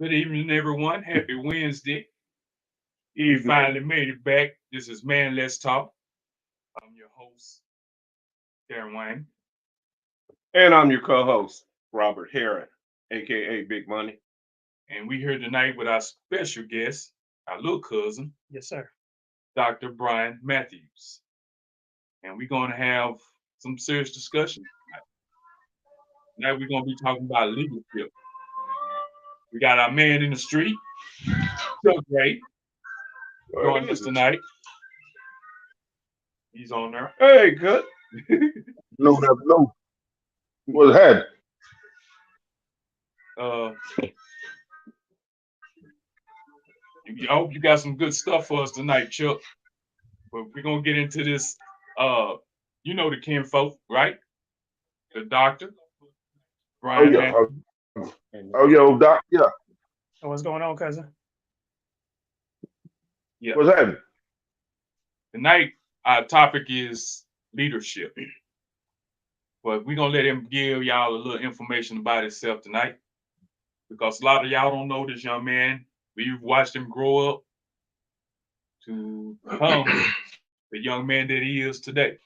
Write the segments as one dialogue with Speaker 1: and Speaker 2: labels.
Speaker 1: Good evening, everyone. Happy Wednesday. You
Speaker 2: Evening.
Speaker 1: finally made it back. This is Man Let's Talk. I'm your host, Darren Wayne.
Speaker 2: And I'm your co-host, Robert Heron, aka Big Money.
Speaker 1: And we here tonight with our special guest, our little cousin,
Speaker 3: Yes, sir.
Speaker 1: Dr. Brian Matthews. And we're going to have some serious discussion tonight. Tonight we're going to be talking about leadership. We got our man in the street, Chuck Ray, joining us tonight. He's on there.
Speaker 2: Hey, good.
Speaker 4: No, never know. What's happening?
Speaker 1: Uh, I hope you got some good stuff for us tonight, Chuck. But we're gonna get into this. You know the kinfolk, right? The doctor,
Speaker 4: Oh
Speaker 1: Brian
Speaker 4: yeah.
Speaker 1: Matthews.
Speaker 4: Yo, Doc. Yeah.
Speaker 3: So what's going on, cousin?
Speaker 1: Yeah.
Speaker 4: What's happening?
Speaker 1: Tonight our topic is leadership. But we're gonna let him give y'all a little information about himself tonight. Because a lot of y'all don't know this young man. We've watched him grow up to become the young man that he is today.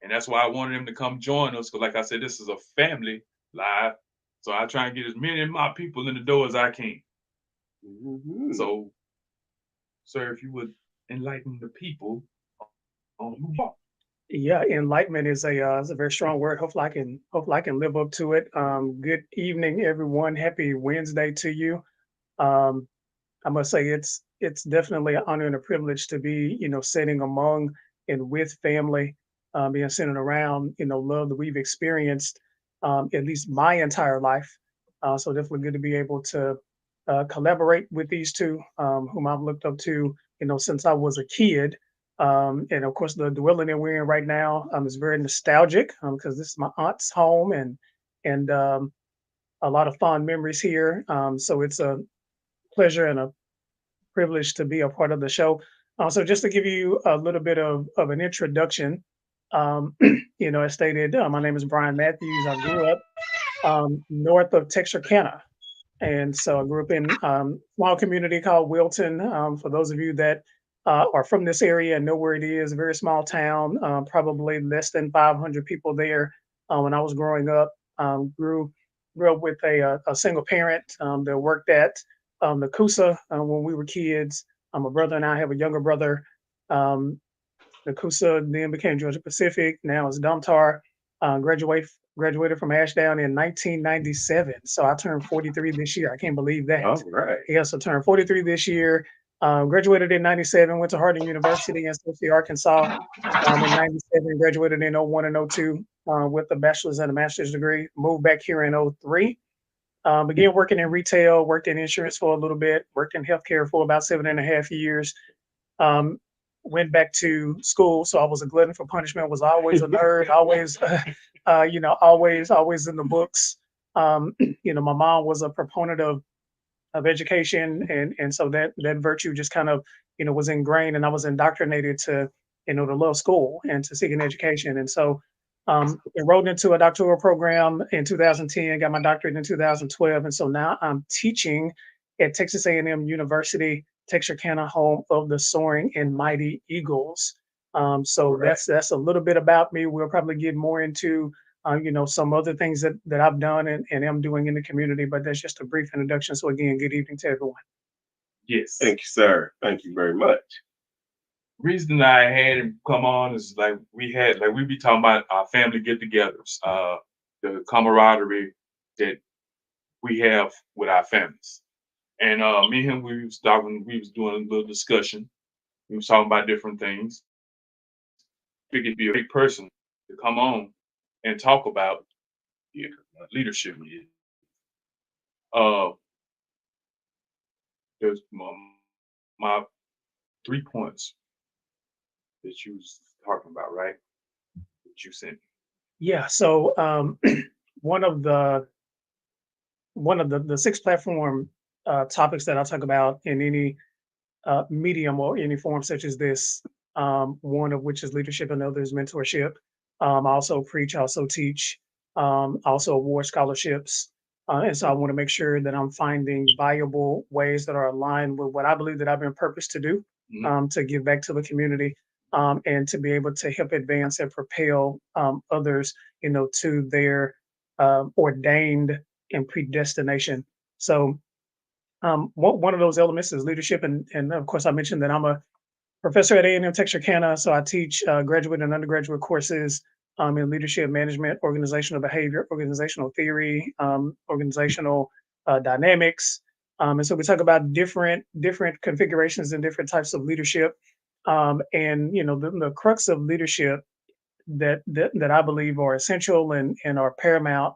Speaker 1: And that's why I wanted him to come join us. Because like I said, this is a family live. So I try and get as many of my people in the door as I can.
Speaker 2: Mhm.
Speaker 1: So, sir, if you would enlighten the people on who you are.
Speaker 3: Yeah, enlightenment is a very strong word. Hopefully I can live up to it. Good evening, everyone. Happy Wednesday to you. Um, I must say it's definitely an honor and a privilege to be sitting among and with family, being centered around love that we've experienced at least my entire life. So definitely good to be able to collaborate with these two, whom I've looked up to since I was a kid. And of course, the dwelling that we're in right now is very nostalgic because this is my aunt's home and a lot of fond memories here. So it's a pleasure and a privilege to be a part of the show. So just to give you a little bit of an introduction, um, as stated, my name is Brian Matthews. I grew up north of Texarkana. And so I grew up in a small community called Wilton. For those of you that are from this area and know where it is, a very small town, probably less than 500 people there. When I was growing up, grew up with a single parent that worked at the CUSA when we were kids. My brother and I have a younger brother. Um, the CUSA then became Georgia Pacific. Now it's Domtar. Graduated from Ashdown in 1997. So I turned 43 this year. I can't believe that.
Speaker 2: All right.
Speaker 3: Yes, I turned 43 this year. Graduated in 97, went to Harding University in Searcy, Arkansas. In 97, graduated in '01 and '02 with a bachelor's and a master's degree. Moved back here in '03. Began working in retail, worked in insurance for a little bit, worked in healthcare for about 7.5 years. Um, Went back to school, so I was a glutton for punishment. Was always a nerd, always, always in the books. My mom was a proponent of education, and so that virtue just kind of was ingrained, and I was indoctrinated to love school and to seek an education, and so enrolled into a doctoral program in 2010, got my doctorate in 2012, and so now I'm teaching at Texas A&M University, Texarkana, home of the Soaring and Mighty Eagles. So
Speaker 2: Right.
Speaker 3: that's a little bit about me. We'll probably get more into some other things that I've done and am doing in the community, but that's just a brief introduction. So again, good evening to everyone.
Speaker 1: Yes.
Speaker 2: Thank you, sir. Thank you very much.
Speaker 1: Reason I had him come on is we be talking about our family get-togethers, the camaraderie that we have with our families. And me and him, we was doing a little discussion. We was talking about different things. Figured it'd be a great person to come on and talk about leadership. Uh, there's my 3 points that you was talking about, right? That you sent.
Speaker 3: Yeah. So one of the six platform topics that I talk about in any medium or any form such as this, one of which is leadership, another is mentorship. I also preach, also teach, also award scholarships. And so I want to make sure that I'm finding viable ways that are aligned with what I believe that I've been purposed to do, to give back to the community, and to be able to help advance and propel others, to their ordained and predestination. So one of those elements is leadership, and of course I mentioned that I'm a professor at A&M Texarkana, so I teach graduate and undergraduate courses in leadership management, organizational behavior, organizational theory, organizational dynamics. And so we talk about different configurations and different types of leadership. And the crux of leadership that I believe are essential and are paramount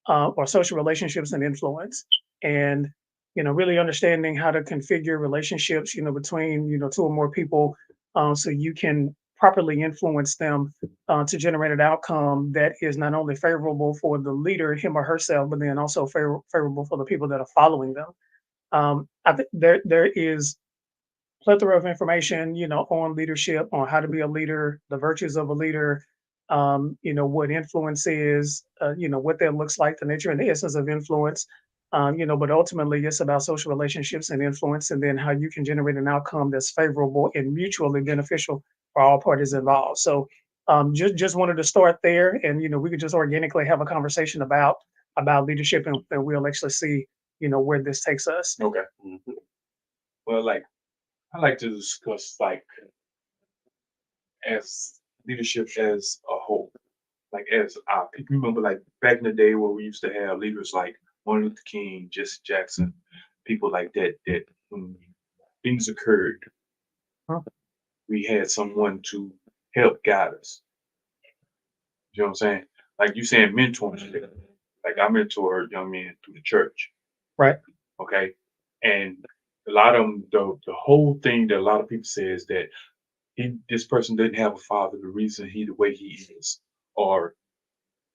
Speaker 3: are social relationships and influence. And really understanding how to configure relationships, between two or more people, so you can properly influence them to generate an outcome that is not only favorable for the leader, him or herself, but then also favorable for the people that are following them. I think there is plethora of information, on leadership, on how to be a leader, the virtues of a leader, what influence is, what that looks like, the nature and the essence of influence. But ultimately it's about social relationships and influence, and then how you can generate an outcome that's favorable and mutually beneficial for all parties involved. So just wanted to start there, and we could just organically have a conversation about leadership, and we'll actually see, where this takes us.
Speaker 1: Okay. Well, like I like to discuss like as leadership as a whole. Like as people remember, like back in the day where we used to have leaders like Martin Luther King, Jesse Jackson, people like that. That when things occurred,
Speaker 3: Huh.
Speaker 1: we had someone to help guide us. You know what I'm saying? Like you saying mentoring. Like I mentor young men through the church.
Speaker 3: Right.
Speaker 1: Okay. And a lot of them, the whole thing that a lot of people say is that this person didn't have a father, the reason he the way he is, or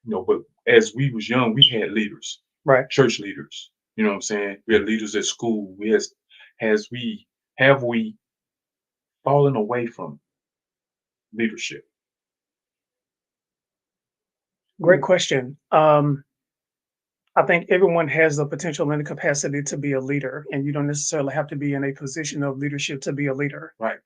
Speaker 1: but as we was young, we had leaders,
Speaker 3: Right.
Speaker 1: church leaders. You know what I'm saying? We had leaders at school. Has we have we fallen away from leadership?
Speaker 3: Great question. I think everyone has the potential and the capacity to be a leader, and you don't necessarily have to be in a position of leadership to be a leader.
Speaker 1: Right.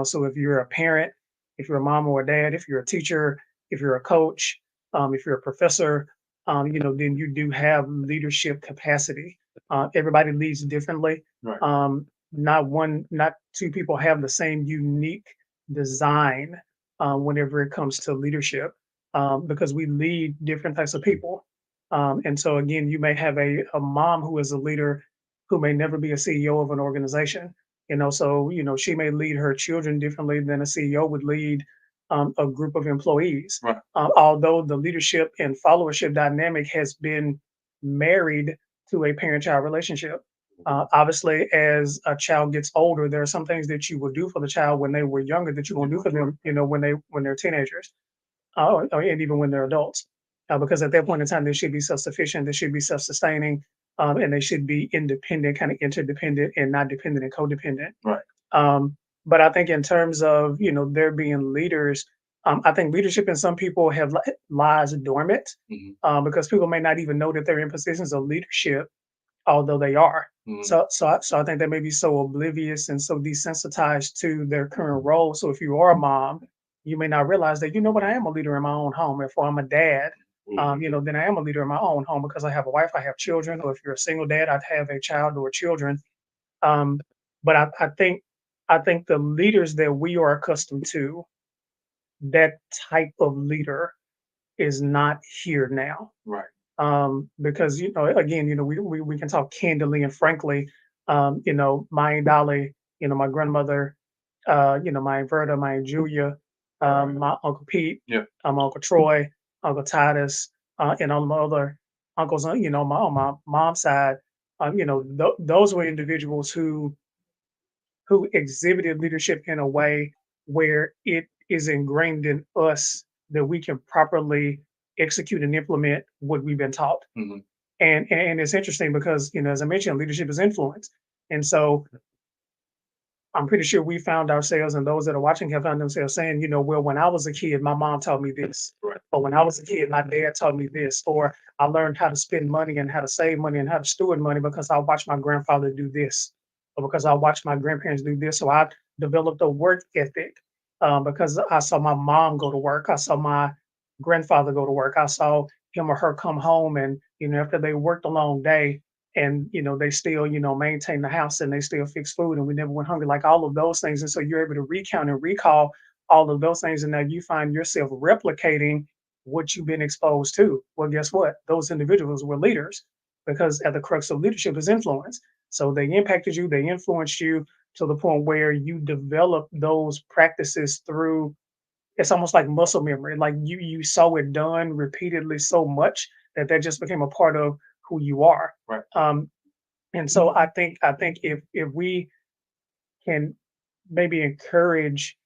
Speaker 3: So if you're a parent, if you're a mom or a dad, if you're a teacher, if you're a coach, if you're a professor, then you do have leadership capacity. Everybody leads differently.
Speaker 1: Right.
Speaker 3: Not two people have the same unique design whenever it comes to leadership, because we lead different types of people. And so again, you may have a mom who is a leader who may never be a CEO of an organization. So she may lead her children differently than a CEO would lead a group of employees.
Speaker 1: Right.
Speaker 3: Although the leadership and followership dynamic has been married to a parent-child relationship. Obviously, as a child gets older, there are some things that you will do for the child when they were younger that you won't do for them, when they're teenagers, and even when they're adults. Because at that point in time, they should be self-sufficient, they should be self-sustaining, and they should be independent, kind of interdependent, and not dependent and codependent.
Speaker 1: Right.
Speaker 3: But I think in terms of there being leaders, I think leadership in some people lies dormant,
Speaker 1: Mhm.
Speaker 3: because people may not even know that they're in positions of leadership, although they are.
Speaker 1: Mhm.
Speaker 3: So I think they may be so oblivious and so desensitized to their current role. So if you are a mom, you may not realize that, I am a leader in my own home. If I'm a dad, then I am a leader in my own home because I have a wife, I have children. Or if you're a single dad, I'd have a child or children. But I think the leaders that we are accustomed to, that type of leader is not here now.
Speaker 1: Right.
Speaker 3: Because again, we can talk candidly and frankly. My Aunt Dolly, my grandmother, my Aunt Verta, my Aunt Julia, my Uncle Pete,
Speaker 1: Yeah.
Speaker 3: my Uncle Troy, Uncle Titus, and all my other uncles. On my mom's side, those were individuals who exhibited leadership in a way where it is ingrained in us that we can properly execute and implement what we've been taught.
Speaker 1: Mhm.
Speaker 3: And it's interesting because, as I mentioned, leadership is influence. And so I'm pretty sure we found ourselves, and those that are watching have found themselves saying, well, when I was a kid, my mom taught me this.
Speaker 1: Right.
Speaker 3: Or when I was a kid, my dad taught me this. Or I learned how to spend money and how to save money and how to steward money because I watched my grandfather do this. Or because I watched my grandparents do this. So I developed a work ethic because I saw my mom go to work. I saw my grandfather go to work. I saw him or her come home and, after they worked a long day, and they still maintain the house and they still fix food and we never went hungry, like all of those things. And so you're able to recount and recall all of those things, and now you find yourself replicating what you've been exposed to. Well, guess what, those individuals were leaders, because at the crux of leadership is influence. So they impacted you, they influenced you to the point where you develop those practices through, it's almost like muscle memory. Like you saw it done repeatedly so much that just became a part of who you are.
Speaker 1: Right.
Speaker 3: And so I think if we can maybe encourage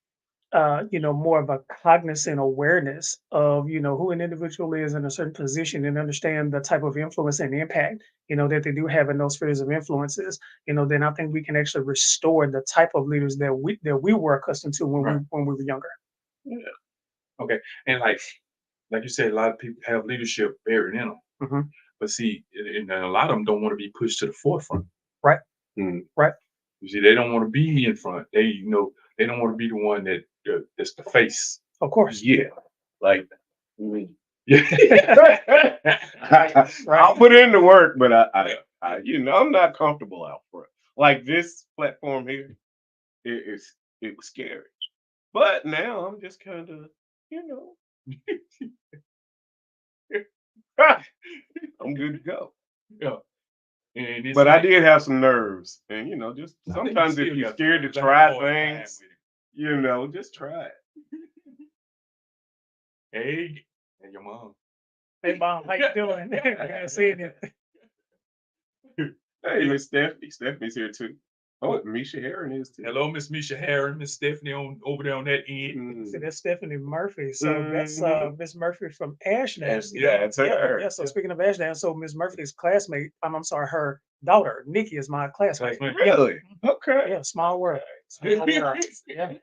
Speaker 3: more of a cognizant awareness of who an individual is in a certain position, and understand the type of influence and impact that they do have in those spheres of influences, then I think we can actually restore the type of leaders that we were accustomed to when
Speaker 1: Right.
Speaker 3: we were younger.
Speaker 1: Okay. And like you said, a lot of people have leadership buried in them.
Speaker 3: Mhm.
Speaker 1: But see, and a lot of them don't want to be pushed to the forefront.
Speaker 3: Right.
Speaker 2: Mm.
Speaker 3: Right.
Speaker 1: You see, they don't want to be in front. They don't want to be the one that's the face.
Speaker 3: Of course.
Speaker 2: Yeah, like me.
Speaker 1: Yeah.
Speaker 2: I'll put in the work, but I I'm not comfortable out front. Like this platform here, it was scary. But now I'm just kind of, I'm good to go.
Speaker 1: Yeah. And it's
Speaker 2: But I
Speaker 1: like,
Speaker 2: did have some nerves, and just
Speaker 1: I think
Speaker 2: sometimes
Speaker 1: still
Speaker 2: if you're
Speaker 1: got
Speaker 2: scared to
Speaker 1: that
Speaker 2: try
Speaker 1: hard time
Speaker 2: things,
Speaker 1: with it.
Speaker 2: just try it.
Speaker 1: Hey, and your mom.
Speaker 3: Hey, Mom, how you doing? Good to see you.
Speaker 2: Hey, Miss Stephanie. Stephanie's here too. Oh, Misha Heron is too.
Speaker 1: Hello, Miss Misha Heron, Miss Stephanie over there on that end.
Speaker 2: Mm.
Speaker 3: See, that's Stephanie Murphy. So that's
Speaker 2: Mhm.
Speaker 3: Miss Murphy from Ashland.
Speaker 2: Yeah, it's her.
Speaker 3: Yeah. So speaking of Ashland, so Miss Murphy's classmate, I'm sorry, her daughter, Nikki, is my classmate.
Speaker 1: Classmate.
Speaker 2: Really? Okay.
Speaker 3: Yeah, small world. Small world. Yeah.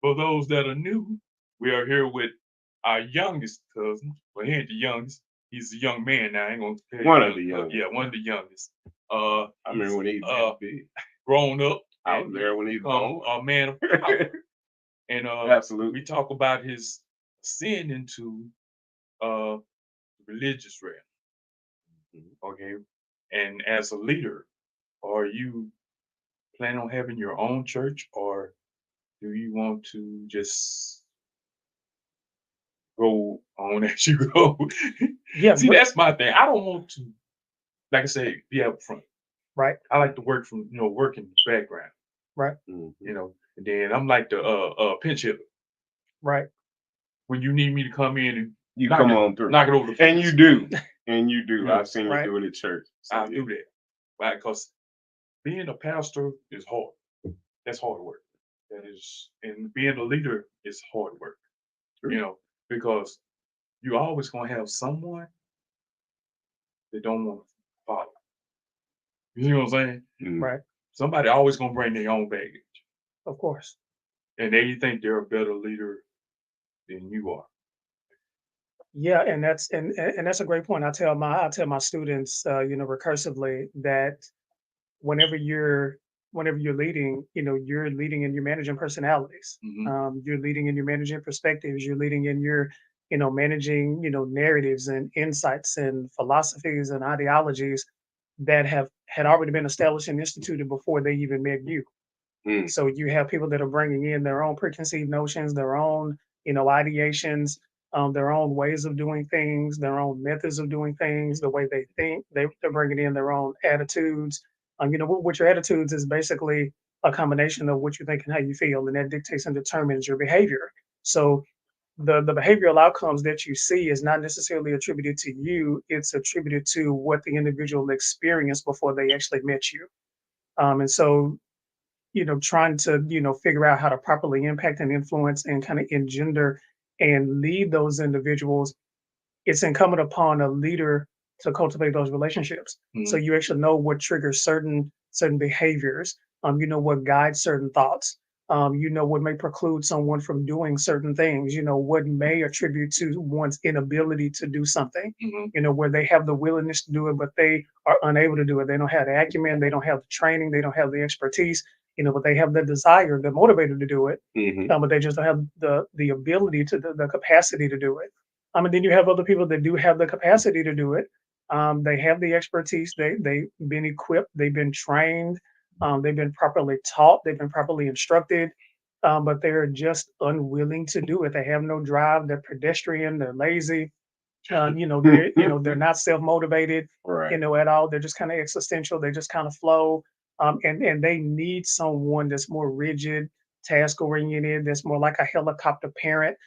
Speaker 1: For those that are new, we are here with our youngest cousin. Well, he ain't the youngest. He's a young man now. I ain't gonna tell you.
Speaker 2: One of the youngest.
Speaker 1: Yeah, one of the youngest.
Speaker 2: I remember when he was big.
Speaker 1: Grown up.
Speaker 2: I was
Speaker 1: and
Speaker 2: there when he
Speaker 1: become
Speaker 2: was
Speaker 1: a man of power. And
Speaker 2: Absolutely.
Speaker 1: we talk about his ascend into religious realm. Okay. And as a leader, are you planning on having your own church, or do you want to just go on as you go?
Speaker 3: Yeah.
Speaker 1: See, that's my thing. I don't want to, like I say, be out front.
Speaker 3: Right.
Speaker 1: I like to work from, work in the background,
Speaker 3: Right.
Speaker 2: Mhm.
Speaker 1: and then I'm like the pinch hitter.
Speaker 3: Right.
Speaker 1: When you need me to come in and
Speaker 2: You
Speaker 1: knock
Speaker 2: come
Speaker 1: it-
Speaker 2: on through.
Speaker 1: knock it over the
Speaker 2: And
Speaker 1: fence.
Speaker 2: you do. And you do.
Speaker 1: Yeah.
Speaker 2: I've seen
Speaker 3: Right.
Speaker 2: you do it at church. So,
Speaker 1: I'll do that. Right? Because being a pastor is hard. That's hard work. That is, and being a leader is hard work.
Speaker 2: True.
Speaker 1: Because you always gonna have someone that don't want to follow. You know what I'm saying?
Speaker 2: Mm.
Speaker 3: Right.
Speaker 1: Somebody always gonna bring their own baggage,
Speaker 3: Of course.
Speaker 1: and they think they're a better leader than you are.
Speaker 3: Yeah, and that's a great point. I tell my students, recursively, that whenever you're leading, you're leading and you're managing personalities.
Speaker 1: Mhm.
Speaker 3: You're leading and you're managing perspectives. You're leading and you're managing narratives and insights and philosophies and ideologies that had already been established and instituted before they even met you.
Speaker 2: Mm.
Speaker 3: So you have people that are bringing in their own preconceived notions, their own, ideations, their own ways of doing things, their own methods of doing things, the way they think. They're bringing in their own attitudes. What your attitudes is basically a combination of what you think and how you feel, and that dictates and determines your behavior. So the behavioral outcomes that you see is not necessarily attributed to you; it's attributed to what the individual experienced before they actually met you. And so trying to, figure out how to properly impact and influence and kind of engender and lead those individuals, it's incumbent upon a leader to cultivate those relationships. So
Speaker 1: Mhm.
Speaker 3: you actually know what triggers certain behaviors. You know what guides certain thoughts. You know what may preclude someone from doing certain things. You know what may attribute to one's inability to do something.
Speaker 1: Mhm.
Speaker 3: You know where they have the willingness to do it, but they are unable to do it. They don't have the acumen. They don't have the training. They don't have the expertise. You know, but they have the desire. They're motivated to do it, but they just don't have the ability to the capacity to do it. And then you have other people that do have the capacity to do it. They have the expertise. They've been equipped. They've been trained. They've been properly taught. They've been properly instructed. But they're just unwilling to do it. They have no drive. They're pedestrian. They're lazy. They're not self motivated.
Speaker 2: Right.
Speaker 3: At all. They're just kind of existential. They just kind of flow. And they need someone that's more rigid, task oriented. That's more like a helicopter parent.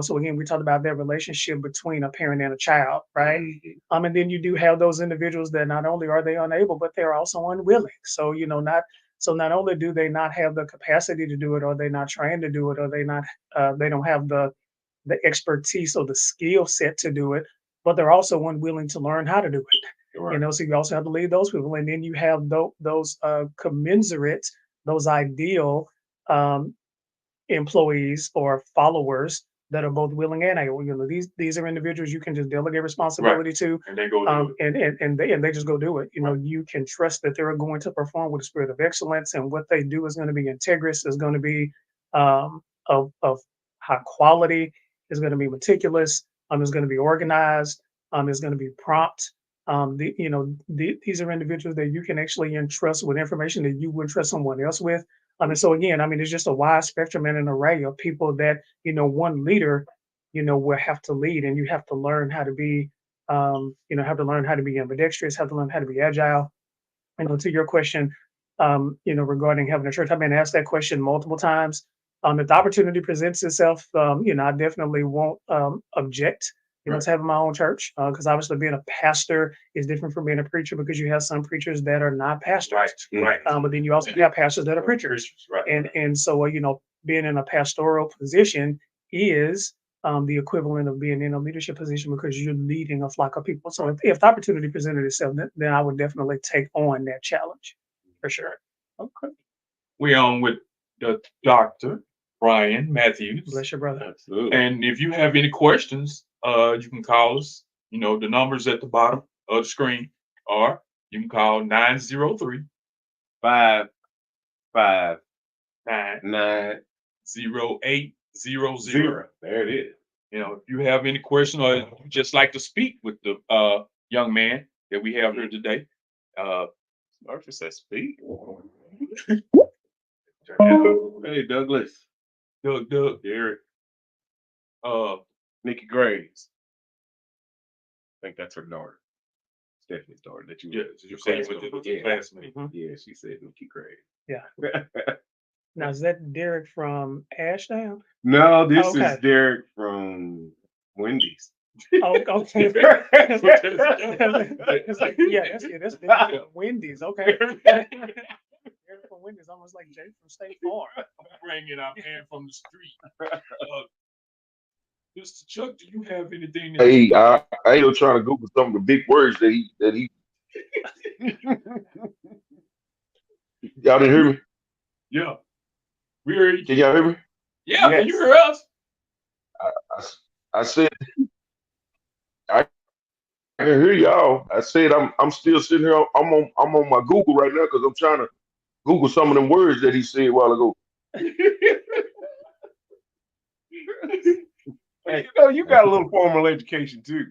Speaker 3: So again, we talked about that relationship between a parent and a child, right? And then you do have those individuals that not only are they unable, but they're also unwilling. Not only do they not have the capacity to do it, or they're not trained to do it, or they don't have the expertise or the skill set to do it, but they're also unwilling to learn how to do it.
Speaker 2: Right.
Speaker 3: So you also have to lead those people, and then you have those commensurate, those ideal um, employees or followers that are both willing and able. These are individuals you can just delegate responsibility to,
Speaker 1: And they go do it.
Speaker 3: and they just go do it. You can trust that they're going to perform with a spirit of excellence, and what they do is going to be integrous, is going to be of high quality, is going to be meticulous, is going to be organized, is going to be prompt. These are individuals that you can actually entrust with information that you wouldn't trust someone else with. And so again, it's just a wide spectrum and an array of people that, one leader, will have to lead, and you have to learn how to be, ambidextrous, have to learn how to be agile. To your question, regarding having a church, I've been asked that question multiple times. If the opportunity presents itself, I definitely won't object, to having my own church, because obviously being a pastor is different from being a preacher, because you have some preachers that are not pastors.
Speaker 1: Right.
Speaker 3: But then you also have pastors that are preachers.
Speaker 1: Right.
Speaker 3: And so, being in a pastoral position is the equivalent of being in a leadership position, because you're leading a flock of people. So if the opportunity presented itself, then I would definitely take on that challenge for sure.
Speaker 1: Okay. We on with the Dr. Brian Matthews.
Speaker 3: Bless your brother.
Speaker 2: Absolutely.
Speaker 1: And if you have any questions, you can call us. The numbers at the bottom of the screen, or you can call 903
Speaker 2: 5, 5,
Speaker 1: 9
Speaker 2: 9,
Speaker 1: 0800.
Speaker 2: 0. There it is.
Speaker 1: If you have any question, or you just like to speak with the young man that we have here today,
Speaker 2: Murphy says speak.
Speaker 1: turn that
Speaker 2: Hey, Douglas.
Speaker 1: Doug,
Speaker 2: Derek.
Speaker 1: uh,
Speaker 2: Nikki Graves. I think that's her daughter. Stephanie's daughter that you
Speaker 1: yeah, you say with the classmate.
Speaker 2: Yeah, she said Nikki Graves.
Speaker 3: Yeah. Now, is that Derek from Ashdown?
Speaker 2: No, this
Speaker 3: Okay.
Speaker 2: is Derek from Wendy's.
Speaker 3: Oh, okay. It's like, that's definitely Wendy's. Okay. Derek from Wendy's, almost like Jay from State Farm.
Speaker 1: Bringing our man from the street. Mr. Chuck, do you have anything?
Speaker 4: Hey, I was trying to Google some of the big words that he. Y'all didn't hear me?
Speaker 1: Yeah. We heard you.
Speaker 4: Can y'all hear me?
Speaker 1: Yeah,
Speaker 2: Yes.
Speaker 1: can you hear us?
Speaker 4: I said I can hear y'all. I said I'm still sitting here. I'm on my Google right now because I'm trying to Google some of them words that he said a while ago.
Speaker 2: Hey, you got a little formal education too.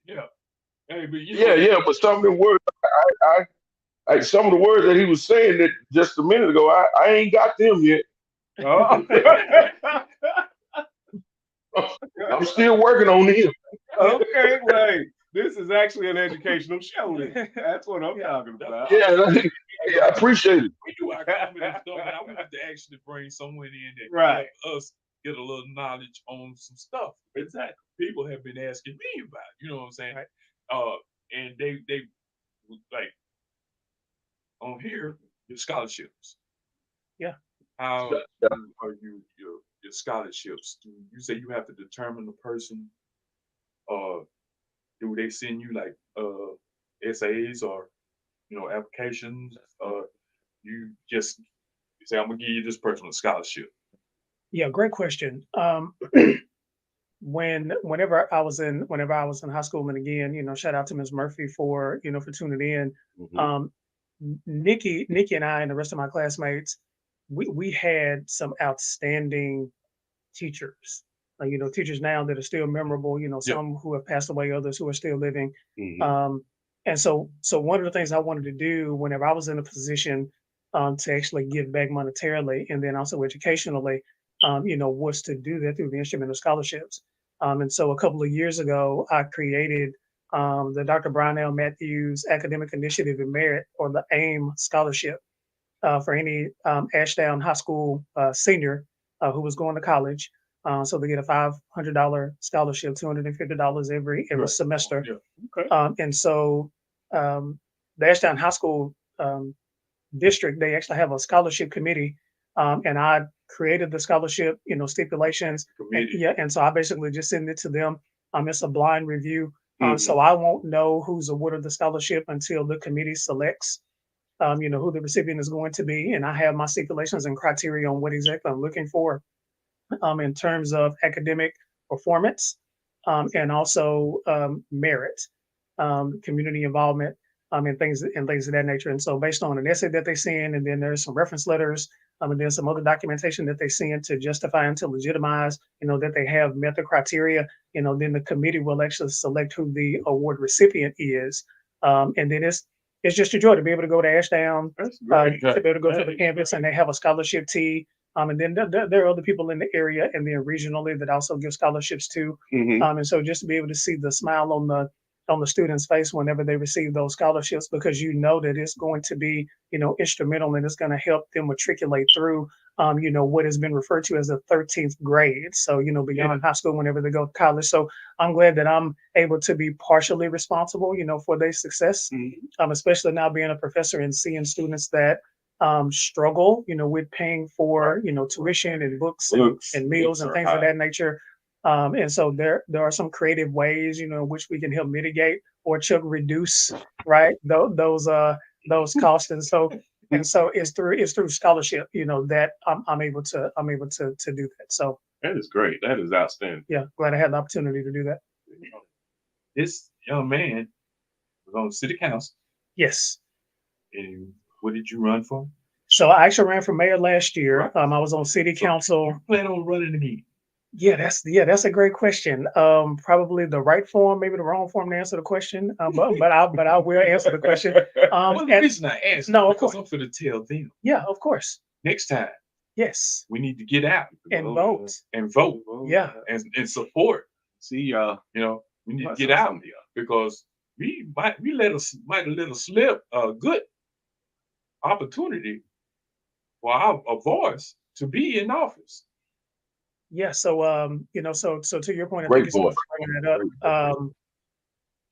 Speaker 1: Yeah. Hey, but
Speaker 4: Yeah, but some of the words some of the words that he was saying that just a minute ago, I ain't got them yet.
Speaker 2: Oh.
Speaker 4: I'm still working on them.
Speaker 2: Okay, wait. This is actually an educational show. That's what I'm talking about.
Speaker 4: Yeah, I appreciate it.
Speaker 1: We do our comedy and stuff, and I wanted to actually bring someone in that
Speaker 2: Right.
Speaker 1: help us get a little knowledge on some stuff.
Speaker 2: Exactly.
Speaker 1: People have been asking me about, you know what I'm saying?
Speaker 3: Right.
Speaker 1: And they like on here your scholarships.
Speaker 3: Yeah.
Speaker 1: How
Speaker 4: Yeah.
Speaker 1: are your scholarships? Do you say you have to determine the person? Do they send you like essays or applications? you say, I'm gonna give you this person a scholarship?
Speaker 3: Yeah, great question. Whenever I was in high school, and again, shout out to Ms. Murphy for for tuning in.
Speaker 2: Mhm.
Speaker 3: Nikki and I and the rest of my classmates, we had some outstanding teachers. Teachers now that are still memorable. Some who have passed away, others who are still living.
Speaker 2: Mhm.
Speaker 3: And so one of the things I wanted to do whenever I was in a position to actually give back monetarily and then also educationally, was to do that through the instrument of scholarships. And so a couple of years ago, I created the Dr. Brian L. Matthews Academic Initiative and Merit, or the AIM Scholarship, for any Ashdown High School senior who was going to college. So they get a $500 scholarship, $250 every
Speaker 1: Right.
Speaker 3: semester.
Speaker 1: Yeah.
Speaker 2: Okay.
Speaker 3: And so the Ashdown High School district, they actually have a scholarship committee, and I created the scholarship, stipulations. And,
Speaker 1: Committee.
Speaker 3: yeah, and so I basically just send it to them. It's a blind review,
Speaker 2: Mhm.
Speaker 3: so I won't know who's awarded the scholarship until the committee selects, who the recipient is going to be, and I have my stipulations and criteria on what exactly I'm looking for, in terms of academic performance, and also merit, community involvement, and things of that nature. And so, based on an essay that they send, and then there's some reference letters, and then some other documentation that they send to justify and to legitimize, that they have met the criteria. Then the committee will actually select who the award recipient is, and then it's just a joy to be able to go to Ashdown,
Speaker 2: That's
Speaker 3: to
Speaker 2: great.
Speaker 3: be able to go to
Speaker 2: That
Speaker 3: the
Speaker 2: is
Speaker 3: campus, and they have a scholarship tea. And then there are other people in the area and then regionally that also give scholarships too.
Speaker 2: Mhm.
Speaker 3: And so just to be able to see the smile on the student's face whenever they receive those scholarships, because that it's going to be, instrumental, and it's going to help them matriculate through, what has been referred to as the 13th grade. So, beyond high school, whenever they go to college. So I'm glad that I'm able to be partially responsible, for their success,
Speaker 2: Mhm.
Speaker 3: especially now being a professor and seeing students that struggle, with paying for, tuition and books and meals and things of that nature. And so there are some creative ways, in which we can help mitigate or to reduce, right, those costs. And so it's through scholarship, that I'm able to do that. So
Speaker 2: That is great. That is outstanding.
Speaker 3: yeah, glad I had the opportunity to do that.
Speaker 1: This young man was on city council,
Speaker 3: Yes.
Speaker 1: and what did you run for?
Speaker 3: So I actually ran for mayor last year.
Speaker 1: Right.
Speaker 3: I was on city council.
Speaker 1: You plan on running again?
Speaker 3: Yeah, that's a great question. Probably the right form, maybe the wrong form to answer the question. But I will answer the question.
Speaker 1: Well, the reason I asked,
Speaker 3: no, of
Speaker 1: because
Speaker 3: course.
Speaker 1: I'm going to tell them
Speaker 3: Yeah, of course.
Speaker 1: next time
Speaker 3: Yes,
Speaker 1: we need to get out
Speaker 3: and vote.
Speaker 1: and vote
Speaker 3: Yeah,
Speaker 1: and support.
Speaker 2: See y'all.
Speaker 1: We need to get out because we might have let us slip a good opportunity for a voice to be in office.
Speaker 3: yeah. So so to your point, I
Speaker 4: Great
Speaker 3: think you so much
Speaker 4: voice.
Speaker 3: for bringing that up.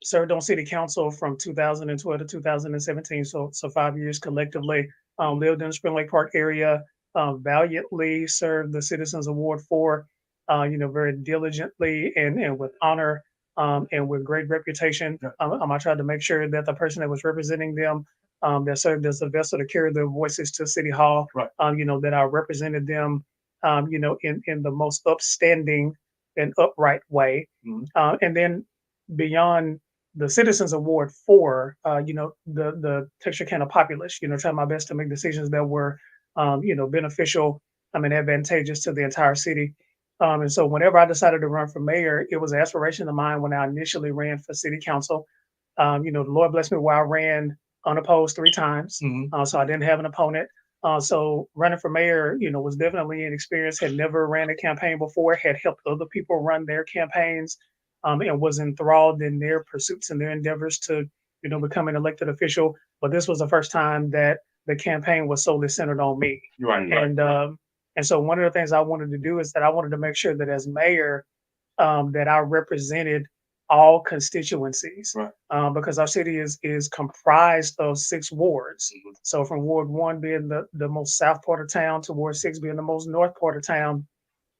Speaker 3: Served on city council from 2012 to 2017, so 5 years collectively. Lived in the Spring Lake Park area. Valiantly served the Citizens Award for, very diligently and with honor, and with great reputation. I tried to make sure that the person that was representing them, that served as a vessel to carry their voices to City Hall,
Speaker 1: Right.
Speaker 3: That I represented them, in the most upstanding and upright way.
Speaker 1: Mhm.
Speaker 3: And then beyond the Citizens Award for, the Texarkana populace, trying my best to make decisions that were, beneficial, and advantageous to the entire city. And so whenever I decided to run for mayor, it was an aspiration of mine when I initially ran for city council. The Lord blessed me where I ran unopposed 3 times.
Speaker 1: Mhm.
Speaker 3: So I didn't have an opponent. So running for mayor, was definitely an experience. Had never ran a campaign before, had helped other people run their campaigns, and was enthralled in their pursuits and their endeavors to, become an elected official. But this was the first time that the campaign was solely centered on me.
Speaker 1: Right.
Speaker 3: And so one of the things I wanted to do is that I wanted to make sure that as mayor, that I represented all constituencies,
Speaker 1: Right.
Speaker 3: because our city is comprised of 6 wards.
Speaker 1: Mhm.
Speaker 3: So from Ward 1 being the most south part of town to Ward 6 being the most north part of town,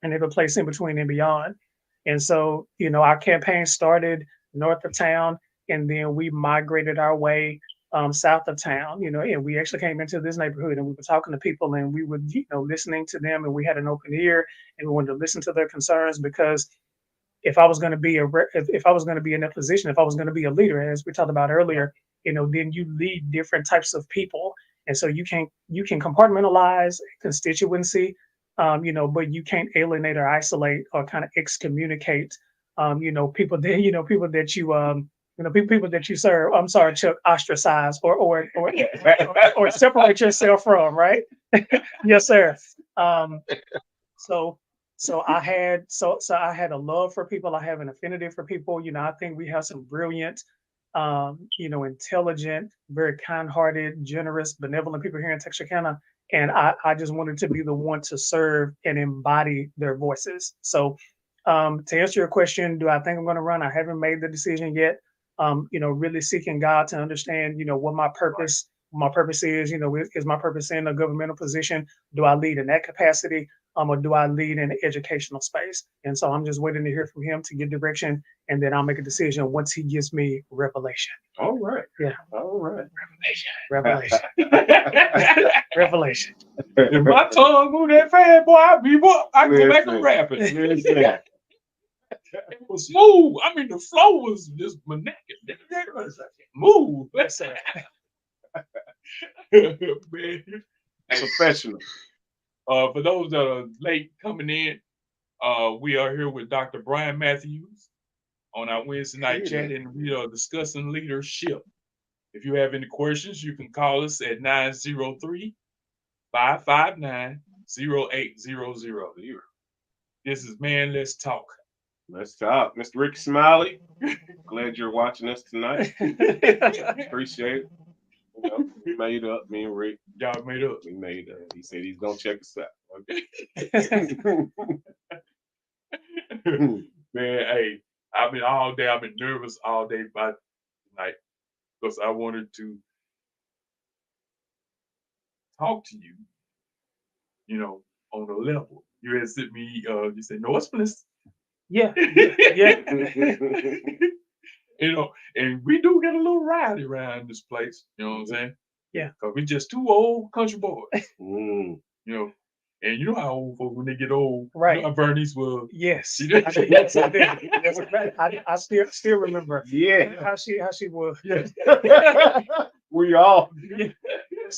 Speaker 3: and every place in between and beyond. And so, our campaign started north of town, and then we migrated our way south of town, and we actually came into this neighborhood and we were talking to people and we were, listening to them, and we had an open ear and we wanted to listen to their concerns, because if I was going to be if I was going to be in that position, if I was going to be a leader, as we talked about earlier, then you lead different types of people, and so you can compartmentalize constituency, but you can't alienate or isolate or kind of excommunicate, people that people that people that you serve. I'm sorry, Chuck, ostracize or separate yourself from, right? Yes, sir. Um, so I had a love for people. I have an affinity for people. I think we have some brilliant, intelligent, very kind-hearted, generous, benevolent people here in Texarkana. And I just wanted to be the one to serve and embody their voices. So to answer your question, do I think I'm going to run? I haven't made the decision yet. Really seeking God to understand, what my purpose is. Is my purpose in a governmental position? Do I lead in that capacity? Or do I lead in the educational space? And so I'm just waiting to hear from him to get direction, and then I'll make a decision once he gives me revelation.
Speaker 2: All right.
Speaker 3: Yeah.
Speaker 2: All right.
Speaker 3: Revelation. Revelation.
Speaker 1: If my tongue move that fast, boy, I go back to
Speaker 2: Listen.
Speaker 1: rapping.
Speaker 2: Listen.
Speaker 1: It was smooth. I mean, the flow was just move.
Speaker 3: Yes, sir.
Speaker 1: Man.
Speaker 2: Professional.
Speaker 1: For those that are late coming in, we are here with Dr. Brian Matthews on our Wednesday night chat, and we are discussing leadership. If you have any questions, you can call us at 903-559-0800. This is Man Let's Talk.
Speaker 2: Let's talk. Mr. Ricky Smiley, glad you're watching us tonight. Appreciate it. We made up, me and Rick.
Speaker 1: Y'all made up.
Speaker 2: We made up. He said he's going to check us out.
Speaker 1: Man, hey, I've been nervous all day by tonight because I wanted to talk to you, on a level. You had sent me, you said, no, it's this.
Speaker 3: Yeah. Yeah.
Speaker 1: And we do get a little rowdy around this place. You know what I'm saying?
Speaker 3: Yeah.
Speaker 1: Because we just two old country boys.
Speaker 2: Mm.
Speaker 1: And you know how old folks, when they get old,
Speaker 3: Right.
Speaker 1: You know how Bernice will.
Speaker 3: Yes.
Speaker 1: She did.
Speaker 3: Yes, I did. Yes, I still remember
Speaker 2: Yeah.
Speaker 3: how she was.
Speaker 1: Yes.
Speaker 2: We all.
Speaker 3: Yes,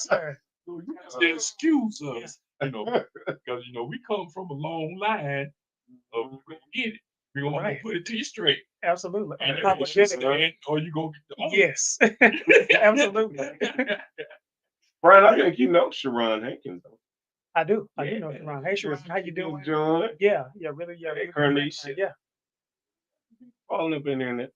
Speaker 3: sir.
Speaker 1: So you have to excuse us, because we come from a long line of you gonna get it. We're gonna
Speaker 3: Right.
Speaker 1: put it to you straight.
Speaker 3: Absolutely.
Speaker 1: And you
Speaker 3: Unapologetic.
Speaker 1: understand, or you gonna get the
Speaker 3: Yes. Absolutely.
Speaker 2: Brian, I think you know Sharon Hankins, though.
Speaker 3: I do know
Speaker 1: Yeah.
Speaker 3: Sharon. Hey, Sharon, how you doing?
Speaker 2: John,
Speaker 3: Yeah, really.
Speaker 2: Hey, Carnicia.
Speaker 3: Yeah.
Speaker 2: all up in there.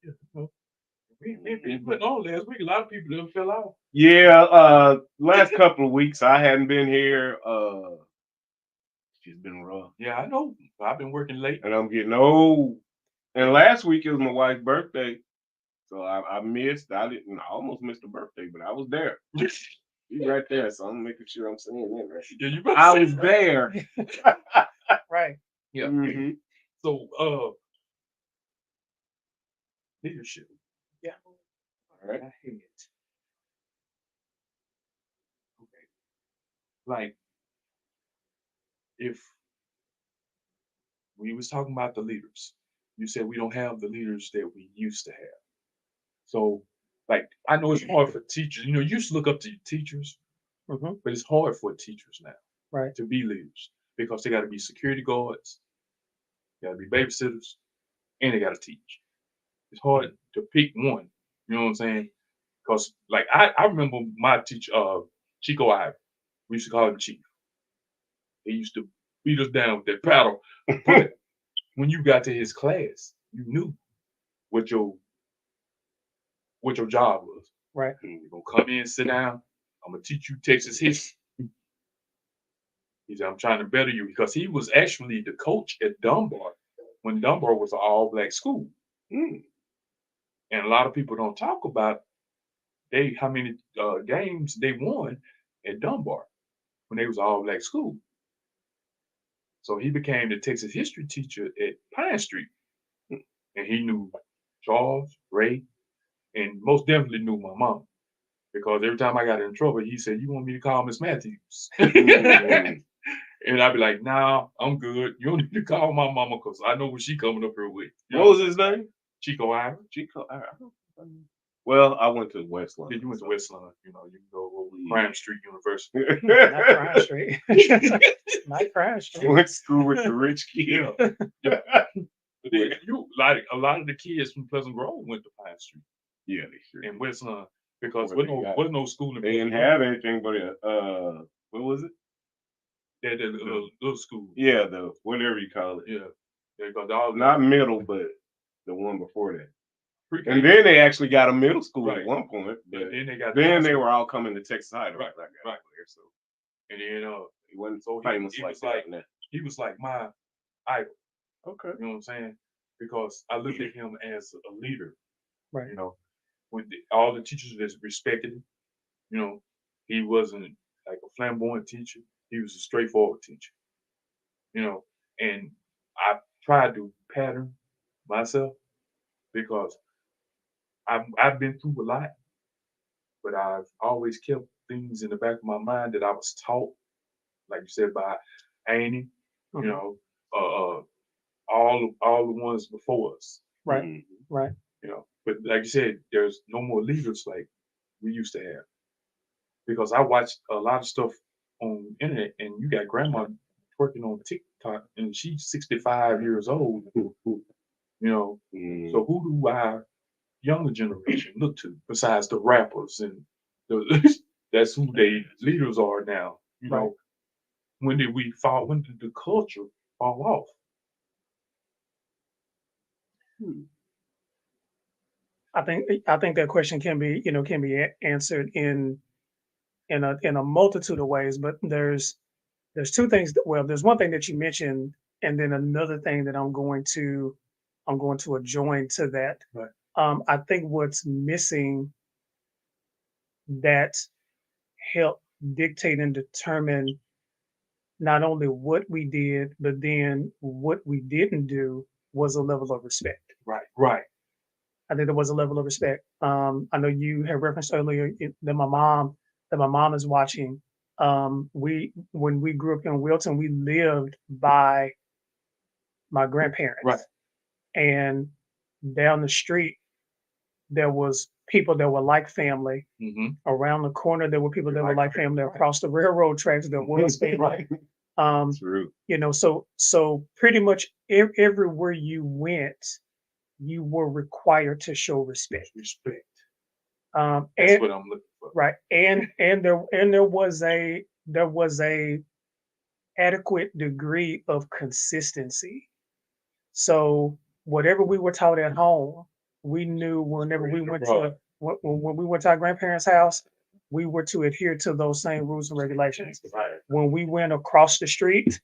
Speaker 1: we put on last week. A lot of people didn't fill out.
Speaker 2: Yeah, last couple of weeks I hadn't been here. She's been rough.
Speaker 1: Yeah, I know. I've been working late.
Speaker 2: And I'm getting old. And last week it was my wife's birthday. So I almost missed her birthday, but I was there. She's right there, so I'm making sure I'm saying that right.
Speaker 1: Yeah, you better
Speaker 2: I
Speaker 1: say
Speaker 2: was
Speaker 1: that.
Speaker 2: there.
Speaker 3: Right.
Speaker 1: Yeah.
Speaker 2: Mhm.
Speaker 1: So, leadership.
Speaker 3: Yeah.
Speaker 2: All right.
Speaker 1: I hate it. Okay. Like, if we was talking about the leaders, you said we don't have the leaders that we used to have. So, like, I know it's hard for teachers. You used to look up to your teachers,
Speaker 3: Mm-hmm.
Speaker 1: but it's hard for teachers now
Speaker 3: Right.
Speaker 1: to be leaders because they got to be security guards, got to be babysitters, and they got to teach. It's hard to pick one. You know what I'm saying? Because, like, I remember my teacher, Chico Ivy. We used to call him Chief. He used to beat us down with that paddle. But when you got to his class, you knew what your job was.
Speaker 3: Right.
Speaker 1: You're gonna come in, sit down. I'm gonna teach you Texas history. He said, I'm trying to better you because he was actually the coach at Dunbar when Dunbar was an all-black school.
Speaker 2: Mm.
Speaker 1: And a lot of people don't talk about how many games they won at Dunbar when they was an all-black school. So he became the Texas history teacher at Pine Street. And he knew Charles, Ray, and most definitely knew my mom because every time I got in trouble, he said, "You want me to call Miss Matthews?"
Speaker 2: Mhm.
Speaker 1: And I'd be like, "Nah, I'm good. You don't need to call my mama because I know what she coming up here with." You
Speaker 2: What
Speaker 1: know,
Speaker 2: was his name?
Speaker 1: Chico Ira.
Speaker 2: Chico. Well, I went to Westland.
Speaker 1: Then you went to Westland. You know, you can go over to Crime Street University.
Speaker 3: Not Crime Street. Not Crime
Speaker 2: I
Speaker 3: Street.
Speaker 2: went to school with the rich kid.
Speaker 1: Yeah. But then like a lot of the kids from Pleasant Grove went to Pine Street
Speaker 2: Yeah, they sure.
Speaker 1: and Westland because
Speaker 2: Where they got
Speaker 1: wasn't no school in
Speaker 2: They didn't
Speaker 1: Pleasant
Speaker 2: have anything but what was it?
Speaker 1: Grove. They had that little school.
Speaker 2: Yeah, the whatever you call it.
Speaker 1: Yeah. Because all
Speaker 2: Not middle, but the one before that.
Speaker 1: pre-K,
Speaker 2: And then they actually got a middle school
Speaker 1: Right.
Speaker 2: at one point,
Speaker 1: and
Speaker 2: but
Speaker 1: then they got
Speaker 2: then
Speaker 1: high
Speaker 2: they
Speaker 1: school.
Speaker 2: were all coming to Texas High.
Speaker 1: Right,
Speaker 2: Right.
Speaker 1: right.
Speaker 2: So
Speaker 1: And then
Speaker 2: he wasn't
Speaker 1: So
Speaker 2: so
Speaker 1: he-
Speaker 2: famous
Speaker 1: he
Speaker 2: like
Speaker 1: was
Speaker 2: that.
Speaker 1: like-
Speaker 2: now.
Speaker 1: he was like my idol.
Speaker 2: Okay.
Speaker 1: You know what I'm saying? Because I looked at him as a leader.
Speaker 3: Right.
Speaker 1: You know, with all the teachers that respected him. You know, he wasn't like a flamboyant teacher. He was a straightforward teacher. You know, and I tried to pattern myself because I've been through a lot, but I've always kept things in the back of my mind that I was taught, like you said, by Annie.
Speaker 3: Mhm.
Speaker 1: You know, all the ones before us.
Speaker 3: Right.
Speaker 2: Mhm.
Speaker 3: Right.
Speaker 1: You know, but like you said, there's no more leaders like we used to have. Because I watched a lot of stuff on the internet, and you got grandma twerking on TikTok, and she's 65 years old. You know,
Speaker 2: Mhm.
Speaker 1: so who do our younger generation look to besides the rappers and the, that's who they leaders are now? You know, when did we fall? When did the culture fall off?
Speaker 3: I think that question can be, answered in a multitude of ways, but there's two things there's one thing that you mentioned, and then another thing that I'm going to adjoin to that.
Speaker 1: Right.
Speaker 3: I think what's missing that help dictate and determine not only what we did, but then what we didn't do was a level of respect.
Speaker 1: Right.
Speaker 3: I think there was a level of respect. I know you had referenced earlier that my mom is watching. When we grew up in Wilton, we lived by my grandparents.
Speaker 1: Right.
Speaker 3: And down the street, there was people that were like family.
Speaker 1: Mm-hmm.
Speaker 3: Around the corner, there were people that were
Speaker 1: Right,
Speaker 3: like family.
Speaker 1: right.
Speaker 3: Across the railroad tracks, there was family.
Speaker 1: Right.
Speaker 2: True.
Speaker 3: So pretty much everywhere you went, you were required to show respect.
Speaker 1: Respect.
Speaker 3: That's
Speaker 1: That's what I'm looking for.
Speaker 3: right, and there was a adequate degree of consistency. So whatever we were taught at home, we knew whenever we went to when we went to our grandparents' house, we were to adhere to those same rules and regulations.
Speaker 1: Right.
Speaker 3: When we went across the street,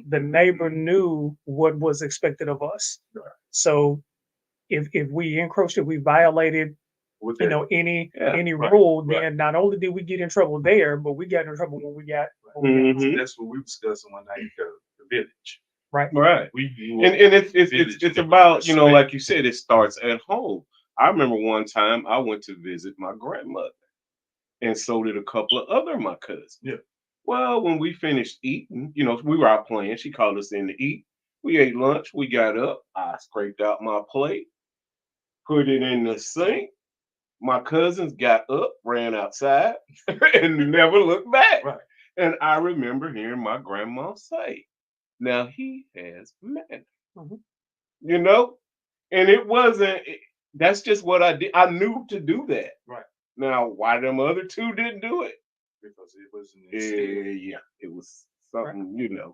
Speaker 3: the neighbor knew what was expected of us.
Speaker 1: Right.
Speaker 3: So if we encroached, if we violated,
Speaker 1: With
Speaker 3: you
Speaker 1: that,
Speaker 3: know, any
Speaker 1: right,
Speaker 3: rule,
Speaker 1: right.
Speaker 3: then not only did we get in trouble there, but we got in trouble when we got
Speaker 2: Mhm.
Speaker 1: that's what we were discussing one night. The village.
Speaker 3: right.
Speaker 2: Right.
Speaker 1: We grew
Speaker 2: And
Speaker 1: up
Speaker 2: it's about, like you said, it starts at home. I remember one time I went to visit my grandmother, and so did a couple of other of my cousins.
Speaker 1: Yeah.
Speaker 2: Well, when we finished eating, we were out playing. She called us in to eat. We ate lunch. We got up. I scraped out my plate, put it in the sink. My cousins got up, ran outside, and never looked back.
Speaker 1: Right.
Speaker 2: And I remember hearing my grandma say, "Now he has manners."
Speaker 3: Mhm.
Speaker 2: And it wasn't. That's just what I did. I knew to do that.
Speaker 1: Right.
Speaker 2: Now, why them other two didn't do it?
Speaker 1: because it wasn't
Speaker 2: Yeah,
Speaker 1: instilled.
Speaker 2: it was something,
Speaker 1: Like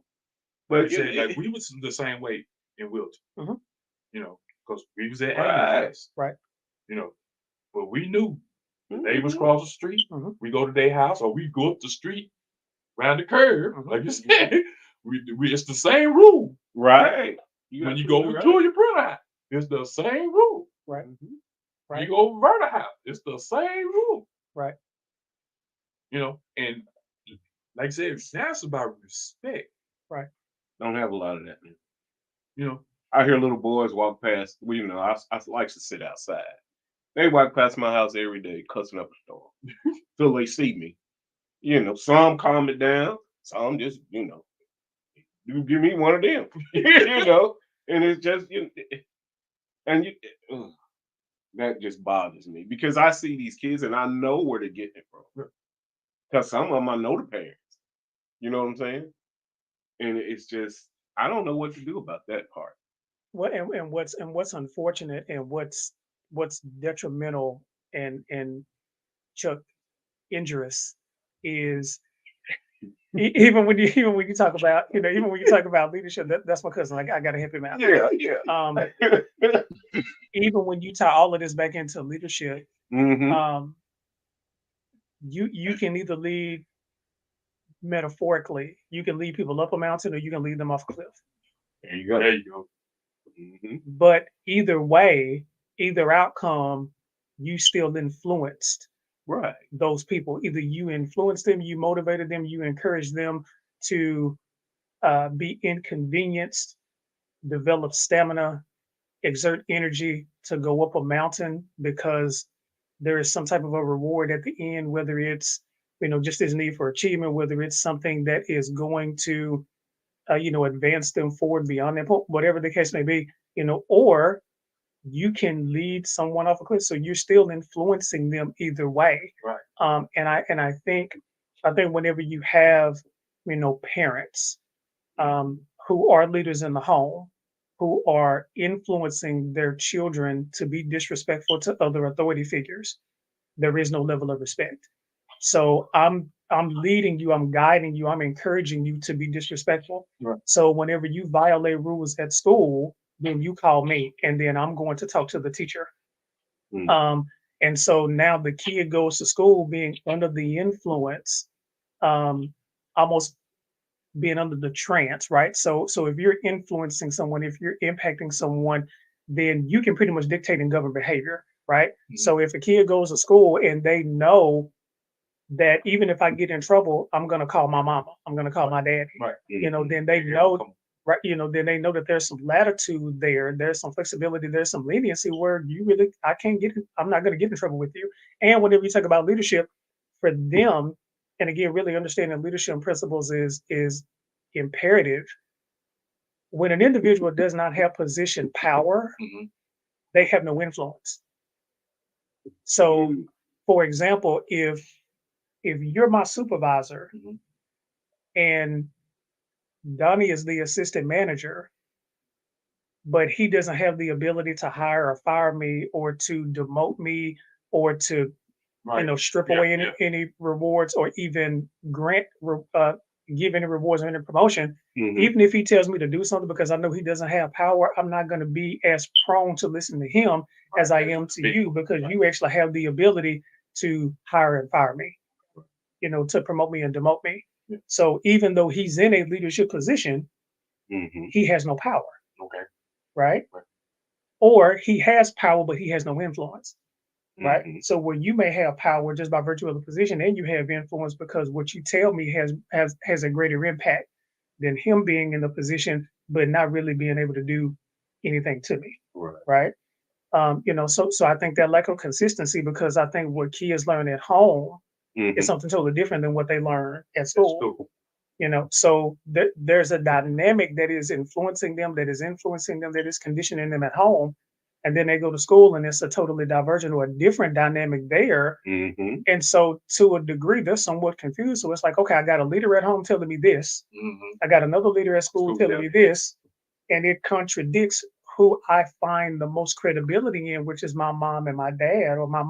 Speaker 2: But
Speaker 1: you said, like we was the same way in Wilton.
Speaker 3: Mhm.
Speaker 1: You know, because we was at
Speaker 2: Right.
Speaker 1: Annie's house.
Speaker 3: Right.
Speaker 1: You know, but we knew the neighbors
Speaker 2: Mhm.
Speaker 1: cross the street.
Speaker 3: Mhm.
Speaker 1: We go to their house, or we go up the street, round the curve,
Speaker 3: Mhm.
Speaker 1: like you said. We it's the same rule.
Speaker 2: Right.
Speaker 1: When you go over to your brother house, it's the same rule.
Speaker 3: Right.
Speaker 2: Mhm.
Speaker 3: Right.
Speaker 1: You go over Verta house, it's the same rule.
Speaker 3: Right.
Speaker 1: And like I said, now it's about respect.
Speaker 2: Don't have a lot of that. Man.
Speaker 1: You know,
Speaker 2: I hear little boys walk past. I like to sit outside, They walk past my house every day, cussing up a storm till they see me. Some calm it down, some just, you give me one of them, and it's just, and you, ugh, that just bothers me because I see these kids and I know where they're getting it from. Because some of them I know the parents. You know what I'm saying? And it's just I don't know what to do about that part.
Speaker 3: What and what's unfortunate and what's detrimental and Chuck injurious is even when you talk about even when you talk about leadership, that's my cousin. Like I gotta help him out.
Speaker 2: Yeah, yeah.
Speaker 3: Even when you tie all of this back into leadership,
Speaker 2: hmm
Speaker 3: um, you can either lead metaphorically, you can lead people up a mountain, or you can lead them off a cliff.
Speaker 2: There you go.
Speaker 1: There you go.
Speaker 3: But either way, either outcome, you still influenced
Speaker 2: Right.
Speaker 3: those people. Either you influenced them, you motivated them, you encouraged them to be inconvenienced, develop stamina, exert energy to go up a mountain because there is some type of a reward at the end, whether it's just this need for achievement, whether it's something that is going to advance them forward beyond that point, whatever the case may be, or you can lead someone off a cliff. So you're still influencing them either way.
Speaker 1: Right.
Speaker 3: And I think whenever you have, parents who are leaders in the home, who are influencing their children to be disrespectful to other authority figures, there is no level of respect. So I'm leading you, I'm guiding you, I'm encouraging you to be disrespectful.
Speaker 1: Right.
Speaker 3: So whenever you violate rules at school, then you call me, and then I'm going to talk to the teacher.
Speaker 2: Mm.
Speaker 3: Um, and so now the kid goes to school being under the influence, almost being under the trance, right? So if you're influencing someone, if you're impacting someone, then you can pretty much dictate and govern behavior, right?
Speaker 1: Mhm.
Speaker 3: So if a kid goes to school and they know that even if I get in trouble, I'm gonna call my mama, I'm gonna call my daddy,
Speaker 1: Right.
Speaker 3: then they
Speaker 1: Yeah,
Speaker 3: know,
Speaker 1: come on.
Speaker 3: right? Then they know that there's some latitude there, there's some flexibility, there's some leniency where I can't I'm not gonna get in trouble with you. And whenever you talk about leadership for them, and again, really understanding leadership principles is imperative. When an individual does not have position power,
Speaker 1: Mhm.
Speaker 3: they have no influence. So, for example, if you're my supervisor
Speaker 1: Mhm.
Speaker 3: and Donnie is the assistant manager, but he doesn't have the ability to hire or fire me or to demote me or to
Speaker 1: Right.
Speaker 3: strip
Speaker 1: Yeah,
Speaker 3: away
Speaker 1: yeah.
Speaker 3: any rewards or even give any rewards or any promotion.
Speaker 2: Mhm.
Speaker 3: Even if he tells me to do something because I know he doesn't have power, I'm not going to be as prone to listen to him as I
Speaker 1: Right.
Speaker 3: am to
Speaker 1: Big.
Speaker 3: you because you actually have the ability to hire and fire me, to promote me and demote me.
Speaker 1: Yeah.
Speaker 3: So even though he's in a leadership position,
Speaker 2: Mhm.
Speaker 3: he has no power,
Speaker 1: Okay.
Speaker 3: right?
Speaker 1: Right.
Speaker 3: Or he has power, but he has no influence, right?
Speaker 2: Mhm.
Speaker 3: So where you may have power just by virtue of the position, and you have influence because what you tell me has a greater impact than him being in the position but not really being able to do anything to me,
Speaker 2: Right.
Speaker 3: right? So I think that lack of consistency because I think what kids learn at home is
Speaker 2: Mhm.
Speaker 3: something totally different than what they learn at
Speaker 1: That's
Speaker 3: school.
Speaker 1: cool.
Speaker 3: So there's a dynamic that is influencing them, that is conditioning them at home, and then they go to school and it's a totally divergent or a different dynamic there.
Speaker 2: Mhm.
Speaker 3: And so to a degree, they're somewhat confused. So it's like, okay, I got a leader at home telling me this,
Speaker 1: Mhm.
Speaker 3: I got another leader at school
Speaker 1: School,
Speaker 3: telling
Speaker 1: yeah.
Speaker 3: me this, and it contradicts who I find the most credibility in, which is my mom and my dad, or my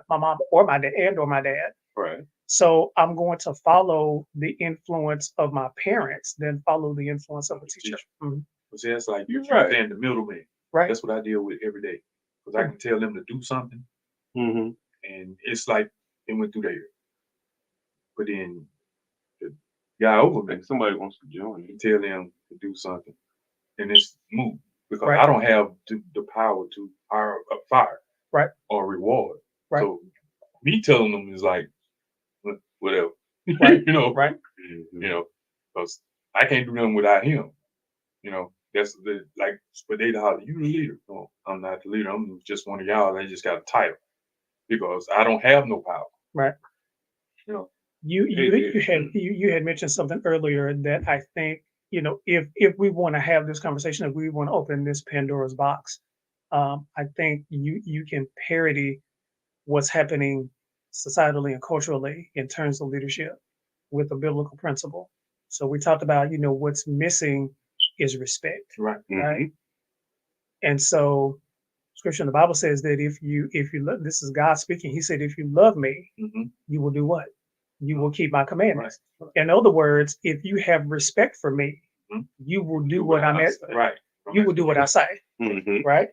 Speaker 3: mom or my dad and or my dad.
Speaker 2: Right.
Speaker 3: So I'm going to follow the influence of my parents, then follow the influence of a teacher. Mhm.
Speaker 1: But see, that's like
Speaker 2: You're
Speaker 1: what you're
Speaker 2: right.
Speaker 1: saying, the middleman.
Speaker 3: Right.
Speaker 1: That's what I deal with every day. Because I can tell them to do something,
Speaker 2: Mhm.
Speaker 1: and it's like it went through there. But then the guy over me
Speaker 2: Like somebody wants to join.
Speaker 1: can tell them to do something, and it's move because
Speaker 3: Right.
Speaker 1: I don't have the power to hire a fire
Speaker 3: Right.
Speaker 1: or reward.
Speaker 3: Right.
Speaker 1: So me telling them is like whatever,
Speaker 3: Right.
Speaker 1: Right?
Speaker 2: Mhm.
Speaker 1: Because I can't do nothing without him. That's like, but they holler, you the leader. No, I'm not the leader. I'm just one of y'all. They just got a title. because I don't have no power.
Speaker 3: Right.
Speaker 1: You know,
Speaker 3: You had mentioned something earlier that I think, if we want to have this conversation, if we want to open this Pandora's box, I think you can parody what's happening societally and culturally in terms of leadership with a biblical principle. So we talked about, what's missing is respect,
Speaker 1: right?
Speaker 3: right? And so scripture in the Bible says that if you love, this is God speaking. He said, if you love me,
Speaker 1: Mhm.
Speaker 3: you will do what? You will keep my commandments. In other words, if you have respect for me,
Speaker 1: Mhm.
Speaker 3: you will do what I'm at.
Speaker 1: Right.
Speaker 3: You will do what I say,
Speaker 2: Mhm.
Speaker 3: right?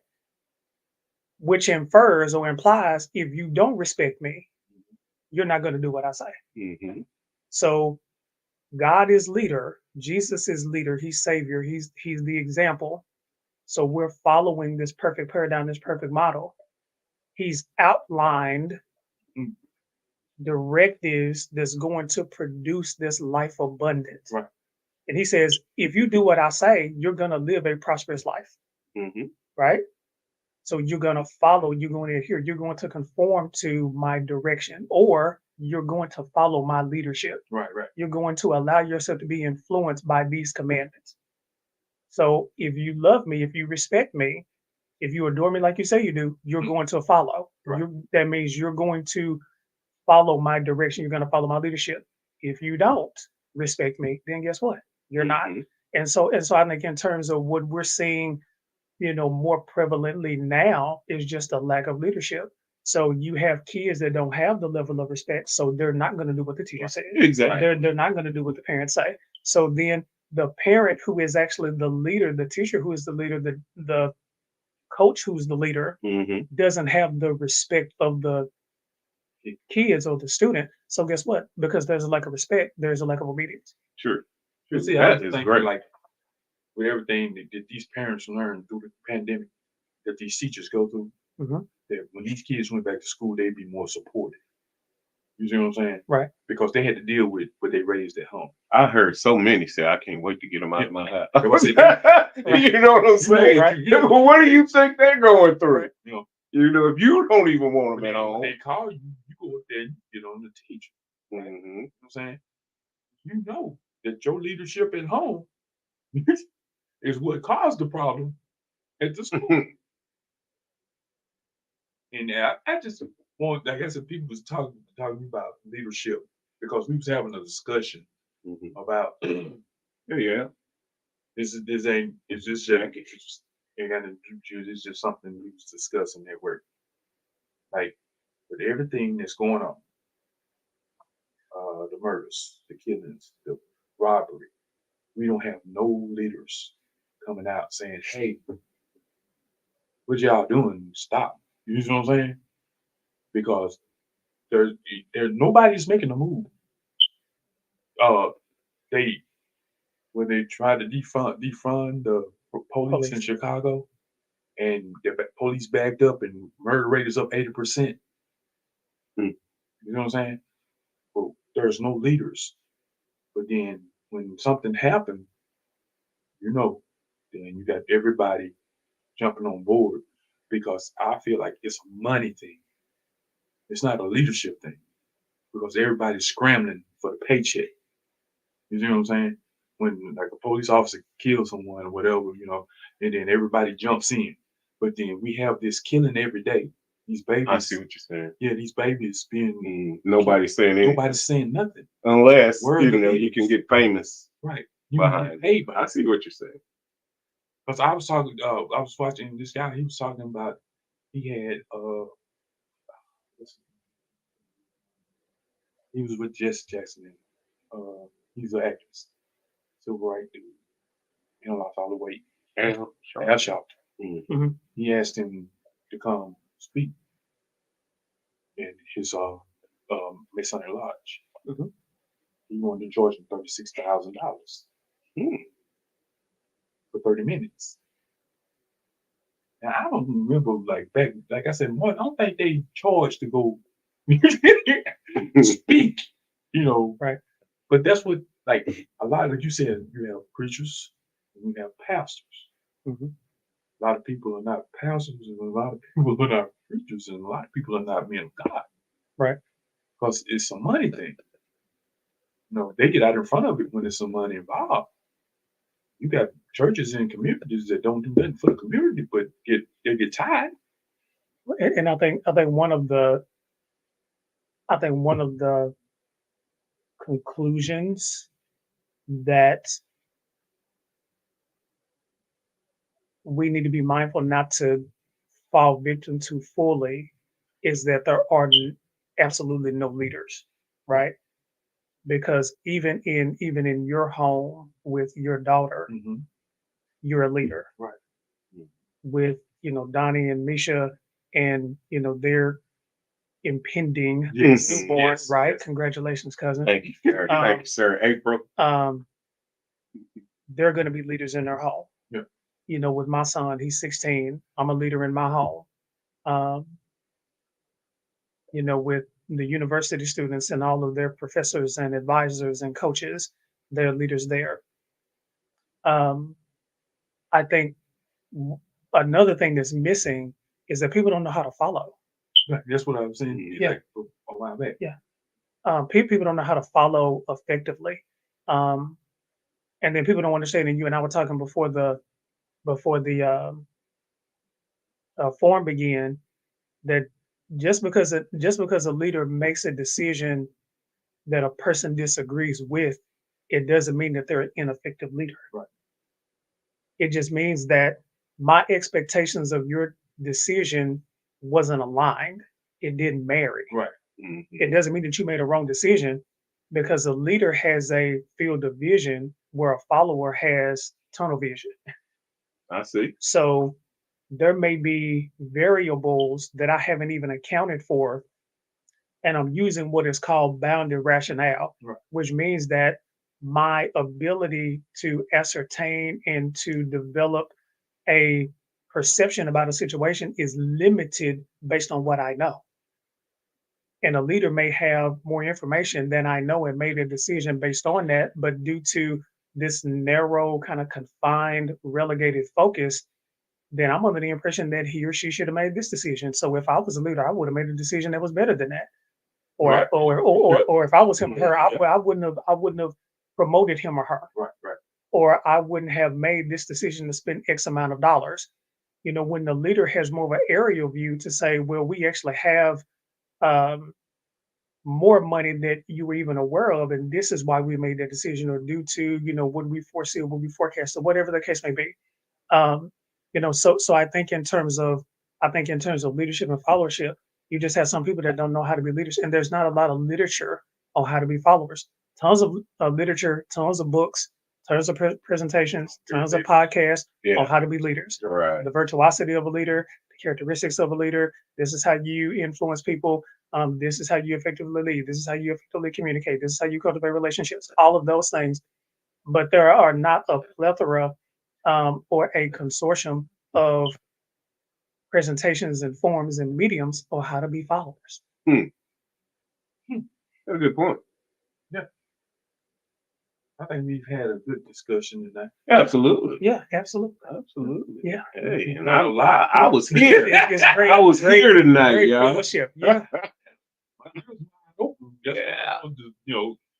Speaker 3: Which infers or implies if you don't respect me, you're not going to do what I say.
Speaker 2: Mhm.
Speaker 3: So God is leader, Jesus is leader, he's savior, he's the example. So we're following this perfect paradigm, this perfect model. He's outlined
Speaker 1: Mm.
Speaker 3: directives that's going to produce this life abundance.
Speaker 1: Right.
Speaker 3: And he says, if you do what I say, you're going to live a prosperous life,
Speaker 2: Mhm.
Speaker 3: right? So you're going to follow, you're going to adhere, you're going to conform to my direction, or you're going to follow my leadership.
Speaker 1: Right.
Speaker 3: You're going to allow yourself to be influenced by these commandments. So if you love me, if you respect me, if you adore me like you say you do, you're going to follow.
Speaker 1: Right.
Speaker 3: That means you're going to follow my direction. You're going to follow my leadership. If you don't respect me, then guess what? You're not.
Speaker 2: Mhm.
Speaker 3: And so I think in terms of what we're seeing, more prevalently now is just a lack of leadership. So you have kids that don't have the level of respect, so they're not going to do what the teacher says.
Speaker 2: Exactly.
Speaker 3: They're not going to do what the parents say. So then the parent who is actually the leader, the teacher who is the leader, the coach who's the leader,
Speaker 2: Mhm.
Speaker 3: doesn't have the respect of the kids or the student. So guess what? Because there's a lack of respect, there's a lack of obedience.
Speaker 2: Sure.
Speaker 1: You see, I
Speaker 2: That
Speaker 1: was
Speaker 2: is
Speaker 1: thinking
Speaker 2: great.
Speaker 1: like with everything that these parents learned through the pandemic, that these teachers go through,
Speaker 3: Mhm.
Speaker 1: that when these kids went back to school, they'd be more supported. You see what I'm saying?
Speaker 3: Right.
Speaker 1: Because they had to deal with what they raised at home.
Speaker 2: I heard so many say, "I can't wait to get them out of my house."
Speaker 1: was it.
Speaker 2: You know what I'm saying?
Speaker 3: Right.
Speaker 2: But what do you think they're going through?
Speaker 1: You know,
Speaker 2: If you don't even want them
Speaker 1: when
Speaker 2: at home.
Speaker 1: they call you, you go up there, you get on the teacher.
Speaker 2: Mhm.
Speaker 1: You know what I'm saying? You know that your leadership at home is what caused the problem at the school. And I just want, I guess, if people was talking about leadership, because we was having a discussion
Speaker 2: Mhm.
Speaker 1: about
Speaker 2: Yeah.
Speaker 1: this ain't, it's just ain't got to do, it's just something we was discussing at work. Like with everything that's going on, the murders, the killings, the robbery, we don't have no leaders coming out saying, "Hey, what y'all doing? Stop." You know what I'm saying? Because there's nobody's making a move. They when they tried to defund the police in Chicago, and the police backed up, and murder rate is up 80%.
Speaker 2: Mm.
Speaker 1: You know what I'm saying? Well, there's no leaders. But then when something happened, then you got everybody jumping on board, because I feel like it's a money thing. It's not a leadership thing, because everybody's scrambling for the paycheck. You see what I'm saying? When like a police officer kills someone or whatever, and then everybody jumps in. But then we have this killing every day. These babies.
Speaker 2: I see what you're saying.
Speaker 1: Yeah, these babies being.
Speaker 2: Nobody's saying anything.
Speaker 1: Nobody's saying nothing.
Speaker 2: Unless
Speaker 1: Where are the
Speaker 2: you
Speaker 1: leaders?
Speaker 2: can get famous
Speaker 1: Right. You can
Speaker 2: behind
Speaker 1: get paid
Speaker 2: it.
Speaker 1: by
Speaker 2: I
Speaker 1: it.
Speaker 2: see what you're saying.
Speaker 1: Because I was talking, I was watching this guy. He was talking about he had he was with Jesse Jackson. And, he's an actress, civil rights dude. He lost all the weight. Al Sharpton.
Speaker 3: Mm-hmm.
Speaker 1: He asked him to come speak in his Masonic Lodge.
Speaker 3: Mm-hmm.
Speaker 1: He wanted to charge him $36,000 for 30 minutes. Now I don't remember like back, like I said, I don't think they charged to go speak,
Speaker 3: Right.
Speaker 1: But that's what, like a lot of, like you said, you have preachers and you have pastors.
Speaker 3: Mm-hmm.
Speaker 1: A lot of people are not pastors, and a lot of people are not preachers, and a lot of people are not men of God.
Speaker 3: Right.
Speaker 1: Because it's a money thing. They get out in front of it when there's some money involved. You got churches and communities that don't do nothing for the community, but they get tied.
Speaker 3: And I think one of the conclusions that we need to be mindful not to fall victim to fully is that there are absolutely no leaders, right? Because even in your home with your daughter,
Speaker 1: Mm-hmm.
Speaker 3: you're a leader.
Speaker 1: Right.
Speaker 3: With Donnie and Misha and their impending
Speaker 1: Yes,
Speaker 3: newborn,
Speaker 1: yes,
Speaker 3: right?
Speaker 1: yes.
Speaker 3: Congratulations, cousin.
Speaker 2: Thank you, sir. Thank you, sir. April.
Speaker 3: They're going to be leaders in their home.
Speaker 1: Yeah.
Speaker 3: With my son, he's 16. I'm a leader in my home. With the university students and all of their professors and advisors and coaches, they're leaders there. I think another thing that's missing is that people don't know how to follow.
Speaker 1: Right. That's what I was saying.
Speaker 3: Yeah.
Speaker 1: Like a while back.
Speaker 3: Yeah. People don't know how to follow effectively. And then people don't understand, and you and I were talking before the forum began, that just because a leader makes a decision that a person disagrees with, it doesn't mean that they're an ineffective leader.
Speaker 1: Right.
Speaker 3: It just means that my expectations of your decision wasn't aligned. It didn't marry.
Speaker 1: Right.
Speaker 2: Mhm.
Speaker 3: It doesn't mean that you made a wrong decision, because a leader has a field of vision where a follower has tunnel vision.
Speaker 2: I see.
Speaker 3: So there may be variables that I haven't even accounted for, and I'm using what is called bounded rationale,
Speaker 1: Right.
Speaker 3: which means that my ability to ascertain and to develop a perception about a situation is limited based on what I know. And a leader may have more information than I know and made a decision based on that, but due to this narrow, kind of confined, relegated focus, then I'm under the impression that he or she should have made this decision. So if I was a leader, I would have made a decision that was better than that. Or
Speaker 1: Right.
Speaker 3: or if I was him or her,
Speaker 1: Yeah.
Speaker 3: I wouldn't have promoted him or her.
Speaker 1: Right. Right.
Speaker 3: Or I wouldn't have made this decision to spend X amount of dollars. When the leader has more of an aerial view to say, well, we actually have more money that you were even aware of, and this is why we made that decision, or due to what we foresee, what we forecast, or whatever the case may be. So I think in terms of leadership and followership, you just have some people that don't know how to be leaders, and there's not a lot of literature on how to be followers. Tons of literature, tons of books, tons of presentations, tons of podcasts on how to be leaders.
Speaker 2: Right.
Speaker 3: The virtuosity of a leader, the characteristics of a leader. This is how you influence people. This is how you effectively lead. This is how you effectively communicate. This is how you cultivate relationships. All of those things. But there are not a plethora or a consortium of presentations and forms and mediums on how to be followers.
Speaker 2: That's a good point.
Speaker 1: I think we've had a good discussion tonight.
Speaker 2: Absolutely.
Speaker 3: Yeah, absolutely.
Speaker 2: Absolutely.
Speaker 3: Yeah.
Speaker 2: Hey, and
Speaker 1: Not a lot.
Speaker 2: I was here.
Speaker 3: It's great.
Speaker 2: I was
Speaker 3: great-
Speaker 2: here tonight,
Speaker 3: great
Speaker 2: y'all.
Speaker 3: fellowship. Yeah.
Speaker 1: Yeah.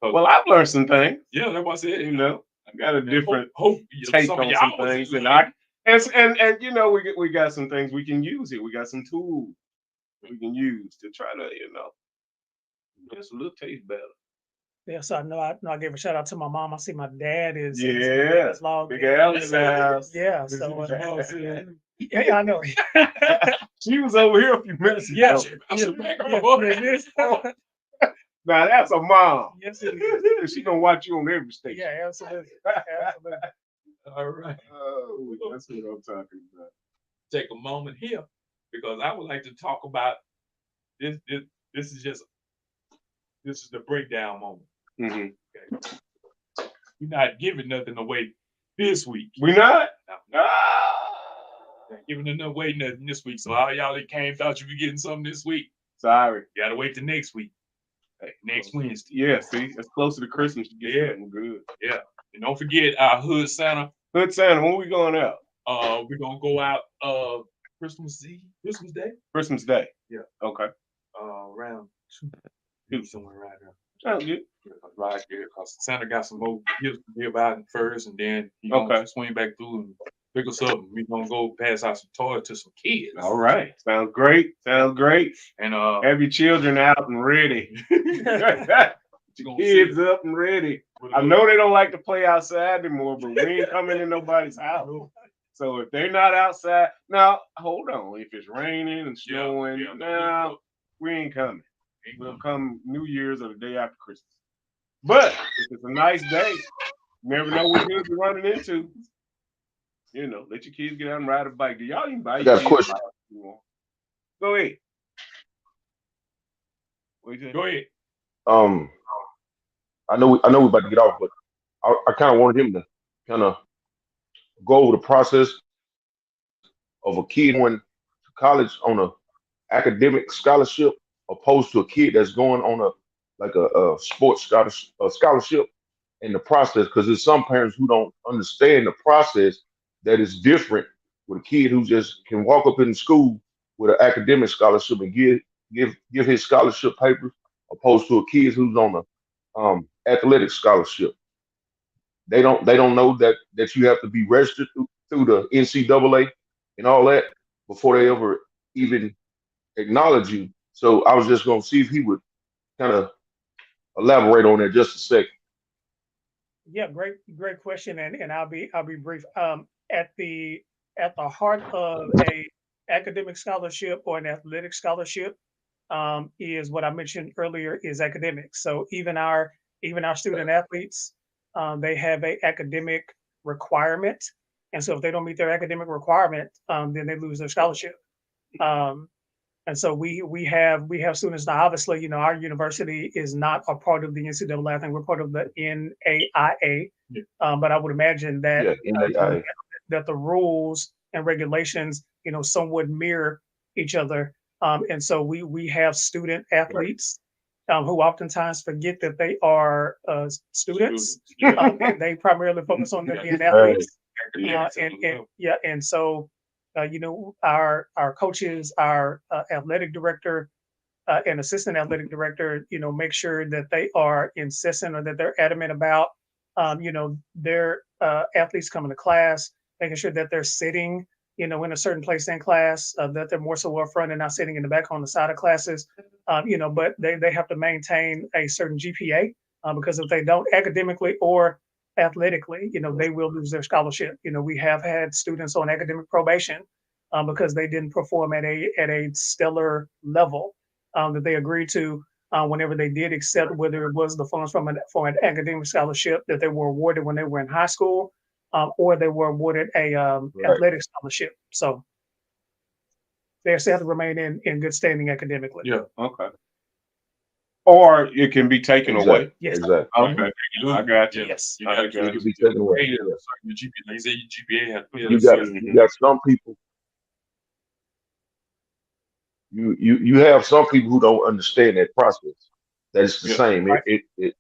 Speaker 2: Well, I've learned some things.
Speaker 1: Yeah, that's what I said.
Speaker 2: I got a different
Speaker 1: hope
Speaker 2: take
Speaker 1: some of
Speaker 2: on
Speaker 1: y'all
Speaker 2: some
Speaker 1: was
Speaker 2: things, and
Speaker 1: like-
Speaker 2: we got some things we can use here. We got some tools we can use to try to just a little taste better.
Speaker 3: Yeah, so I know I gave a shout out to my mom. I see my dad is
Speaker 2: Yeah,
Speaker 3: logged
Speaker 2: Big
Speaker 3: in.
Speaker 2: Alice house.
Speaker 3: Yeah, so
Speaker 1: Yeah.
Speaker 3: yeah, I know.
Speaker 2: She was over here a few minutes ago.
Speaker 3: Yes,
Speaker 1: Yes.
Speaker 2: Now that's a mom.
Speaker 3: yes, it is.
Speaker 2: She gonna watch you on every station.
Speaker 3: Yeah, absolutely. Absolutely.
Speaker 1: All right.
Speaker 2: Oh, that's what I'm talking about.
Speaker 1: Take a moment here because I would like to talk about this. This is the breakdown moment.
Speaker 2: Mm-hmm.
Speaker 1: We're not giving nothing away this week.
Speaker 2: We not?
Speaker 1: No, not giving away nothing this week. So all y'all that came thought you were getting something this week.
Speaker 2: Sorry.
Speaker 1: You gotta wait till next week. Next Wednesday.
Speaker 2: Yeah, see, it's closer to Christmas. You get
Speaker 1: Yeah.
Speaker 2: something good.
Speaker 1: And don't forget our Hood Santa.
Speaker 2: Hood Santa, when we going out?
Speaker 1: We're gonna go out Christmas Eve, Christmas Day.
Speaker 2: Christmas Day.
Speaker 1: Yeah.
Speaker 2: Okay.
Speaker 1: Around somewhere right there.
Speaker 2: Sounds good.
Speaker 1: Right here, cause Santa got some more gifts to give out first, and then he gonna
Speaker 2: Okay.
Speaker 1: swing back through and pick us up. And we gonna go pass out some toys to some kids.
Speaker 2: All right. Sounds great. Sounds great.
Speaker 1: And
Speaker 2: Have your children out and ready.
Speaker 1: you gonna
Speaker 2: Kids up and ready. I know they don't like to play outside anymore, but we ain't coming in nobody's house. So if they're not outside, now hold on. If it's raining and snowing, now we ain't coming. We'll come New Year's or the day after Christmas. But if it's a nice day, you never know what you'll be running into. You know, let your kids get out and ride a bike. Do y'all even buy
Speaker 4: I
Speaker 2: your
Speaker 4: got a
Speaker 2: kids
Speaker 4: question.
Speaker 2: bikes anymore? Go ahead. What you say?
Speaker 1: Go ahead.
Speaker 4: I know we're about to get off, but I kind of wanted him to kind of go over the process of a kid going to college on a academic scholarship opposed to a kid that's going on a sports scholarship in the process, because there's some parents who don't understand the process that is different with a kid who just can walk up in school with an academic scholarship and give his scholarship papers opposed to a kid who's on a athletic scholarship. They don't know that you have to be registered through the NCAA and all that before they ever even acknowledge you. So I was just going to see if he would kind of elaborate on that just a second.
Speaker 3: Yeah, great question, and I'll be brief. At the heart of a academic scholarship or an athletic scholarship is what I mentioned earlier, is academics. So even our student athletes, they have a academic requirement, and so if they don't meet their academic requirement, then they lose their scholarship. And so we have students now. Obviously, our university is not a part of the NCAA. I think we're part of the NAIA. But I would imagine that
Speaker 4: NAIA.
Speaker 3: that the rules and regulations, somewhat mirror each other. And so we have student athletes who oftentimes forget that they are students. And they primarily focus on them being athletes. And so our coaches, our athletic director and assistant athletic director, make sure that they are insistent or that they're adamant about, their athletes coming to class, making sure that they're sitting, in a certain place in class, that they're more so up front and not sitting in the back on the side of classes, but they have to maintain a certain GPA because if they don't academically or athletically, they will lose their scholarship. We have had students on academic probation because they didn't perform at a stellar level that they agreed to whenever they did accept, whether it was the funds for an academic scholarship that they were awarded when they were in high school, or they were awarded a athletic scholarship. So they still have to remain in good standing academically.
Speaker 1: Yeah.
Speaker 2: Okay. Or it can be taken away.
Speaker 3: Yes.
Speaker 4: Exactly.
Speaker 2: Okay. I got you.
Speaker 3: Yes.
Speaker 1: You have
Speaker 4: It
Speaker 1: to
Speaker 4: can be taken away.
Speaker 1: pay a certain GPA. They say your GPA has to be at a
Speaker 4: You
Speaker 1: certain.
Speaker 4: got some people. You have some people who don't understand that process. That it's the
Speaker 1: Yeah.
Speaker 4: same.
Speaker 3: Right.
Speaker 4: It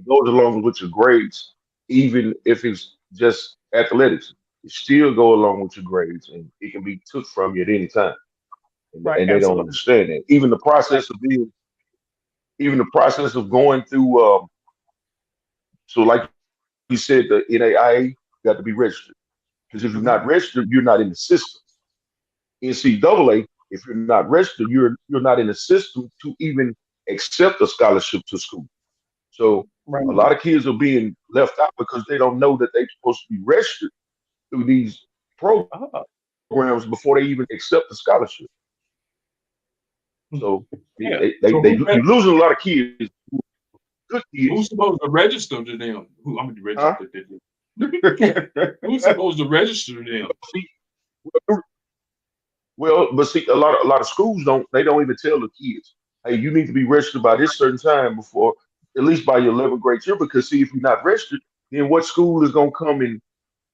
Speaker 4: goes along with your grades, even if it's just athletics. It still go along with your grades, and it can be took from you at any time.
Speaker 3: Right,
Speaker 4: And they don't
Speaker 3: absolutely.
Speaker 4: understand that. Even the process of going through. So like you said, the NAIA, you got to be registered. Because if you're not registered, you're not in the system. NCAA, if you're not registered, you're not in the system to even accept a scholarship to school. So
Speaker 3: Right.
Speaker 4: a lot of kids are being left out because they don't know that they're supposed to be registered through these programs before they even accept the scholarship. So
Speaker 2: Yeah.
Speaker 4: you're losing a lot of kids. Good kids.
Speaker 1: Who's supposed to register to them? I'm going to register to them. Who's supposed to register to them?
Speaker 4: Well, but see, a lot of schools don't even tell the kids, hey, you need to be registered by this certain time before, at least by your 11th grade year, because see, if you're not registered, then what school is gonna come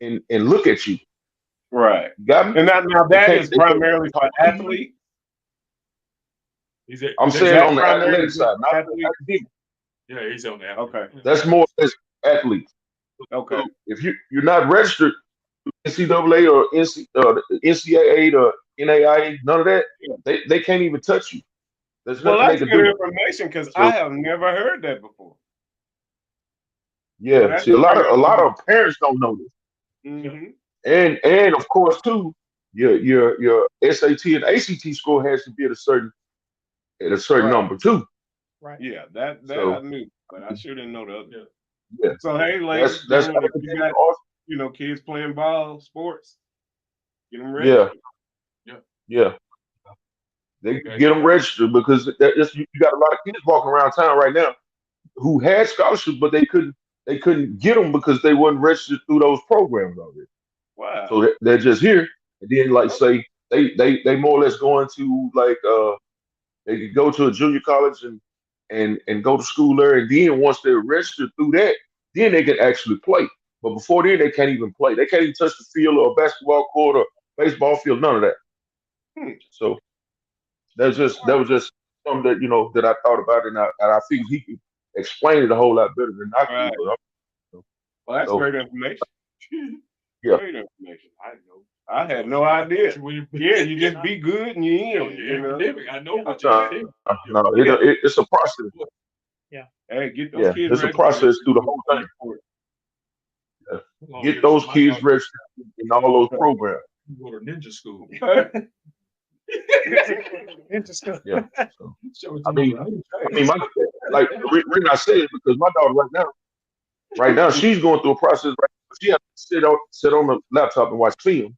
Speaker 4: and look at you?
Speaker 2: Right.
Speaker 4: You got me?
Speaker 2: And now that
Speaker 4: can't-
Speaker 2: is primarily for athletes.
Speaker 4: I'm saying
Speaker 2: that
Speaker 4: on the
Speaker 2: primarily
Speaker 4: athletic side, not
Speaker 2: athlete?
Speaker 4: the academic.
Speaker 1: Yeah, he's on that.
Speaker 2: Okay.
Speaker 4: That's more as athletes.
Speaker 2: Okay.
Speaker 4: So if you're not registered, NCAA or NCAA or NAIA, none of that. They can't even touch you. There's
Speaker 2: Well,
Speaker 4: nothing they
Speaker 2: that's
Speaker 4: can
Speaker 2: good
Speaker 4: do.
Speaker 2: information because
Speaker 4: So
Speaker 2: I have never heard that before. So
Speaker 4: yeah,
Speaker 2: that's
Speaker 4: see, a lot
Speaker 2: great
Speaker 4: of
Speaker 2: information.
Speaker 4: parents don't know this,
Speaker 2: Mhm.
Speaker 4: and of course too, your SAT and ACT score has to be at a certain
Speaker 2: Right.
Speaker 4: number too.
Speaker 3: Right.
Speaker 2: Yeah, that I
Speaker 4: So
Speaker 2: knew, but I sure didn't know the other.
Speaker 1: Yeah.
Speaker 4: yeah,
Speaker 2: So hey, ladies,
Speaker 4: that's
Speaker 2: gentlemen, if you
Speaker 4: everything.
Speaker 2: got
Speaker 4: Awesome.
Speaker 2: kids playing ball, sports, get them
Speaker 4: Yeah,
Speaker 2: registered.
Speaker 4: yeah. They
Speaker 1: Okay.
Speaker 4: get them registered because you got a lot of kids walking around town right now who had scholarships, but they couldn't get them because they weren't registered through those programs already.
Speaker 2: Wow.
Speaker 4: So they're just here, and then like say they more or less going to like they could go to a junior college and go to school there, and then once they're registered through that, then they can actually play. But before then, they can't even play. They can't even touch the field or a basketball court or baseball field, none of that.
Speaker 2: Hmm.
Speaker 4: So that was just something that that I thought about, and I figured he could explain it a whole lot better than I could.
Speaker 2: Right.
Speaker 4: So,
Speaker 2: Well, that's
Speaker 4: so
Speaker 2: great information.
Speaker 4: yeah,
Speaker 2: Great information.
Speaker 1: I know.
Speaker 2: I had no idea.
Speaker 1: When
Speaker 2: Yeah, you just be good and you
Speaker 1: you
Speaker 2: in. You know.
Speaker 1: epidemic. I know what
Speaker 4: no,
Speaker 1: you
Speaker 4: no, it's a process.
Speaker 2: Hey, get those
Speaker 4: Yeah,
Speaker 2: kids
Speaker 4: it's a
Speaker 2: registered.
Speaker 4: process through the whole thing. Get those kids registered in all those programs.
Speaker 1: Go to ninja school.
Speaker 3: Interesting.
Speaker 4: Yeah. So,
Speaker 1: Show it
Speaker 4: I
Speaker 1: to
Speaker 4: mean,
Speaker 1: you.
Speaker 4: my like the reason I say it because my daughter right now she's going through a process. Right, she has to sit on the laptop and watch film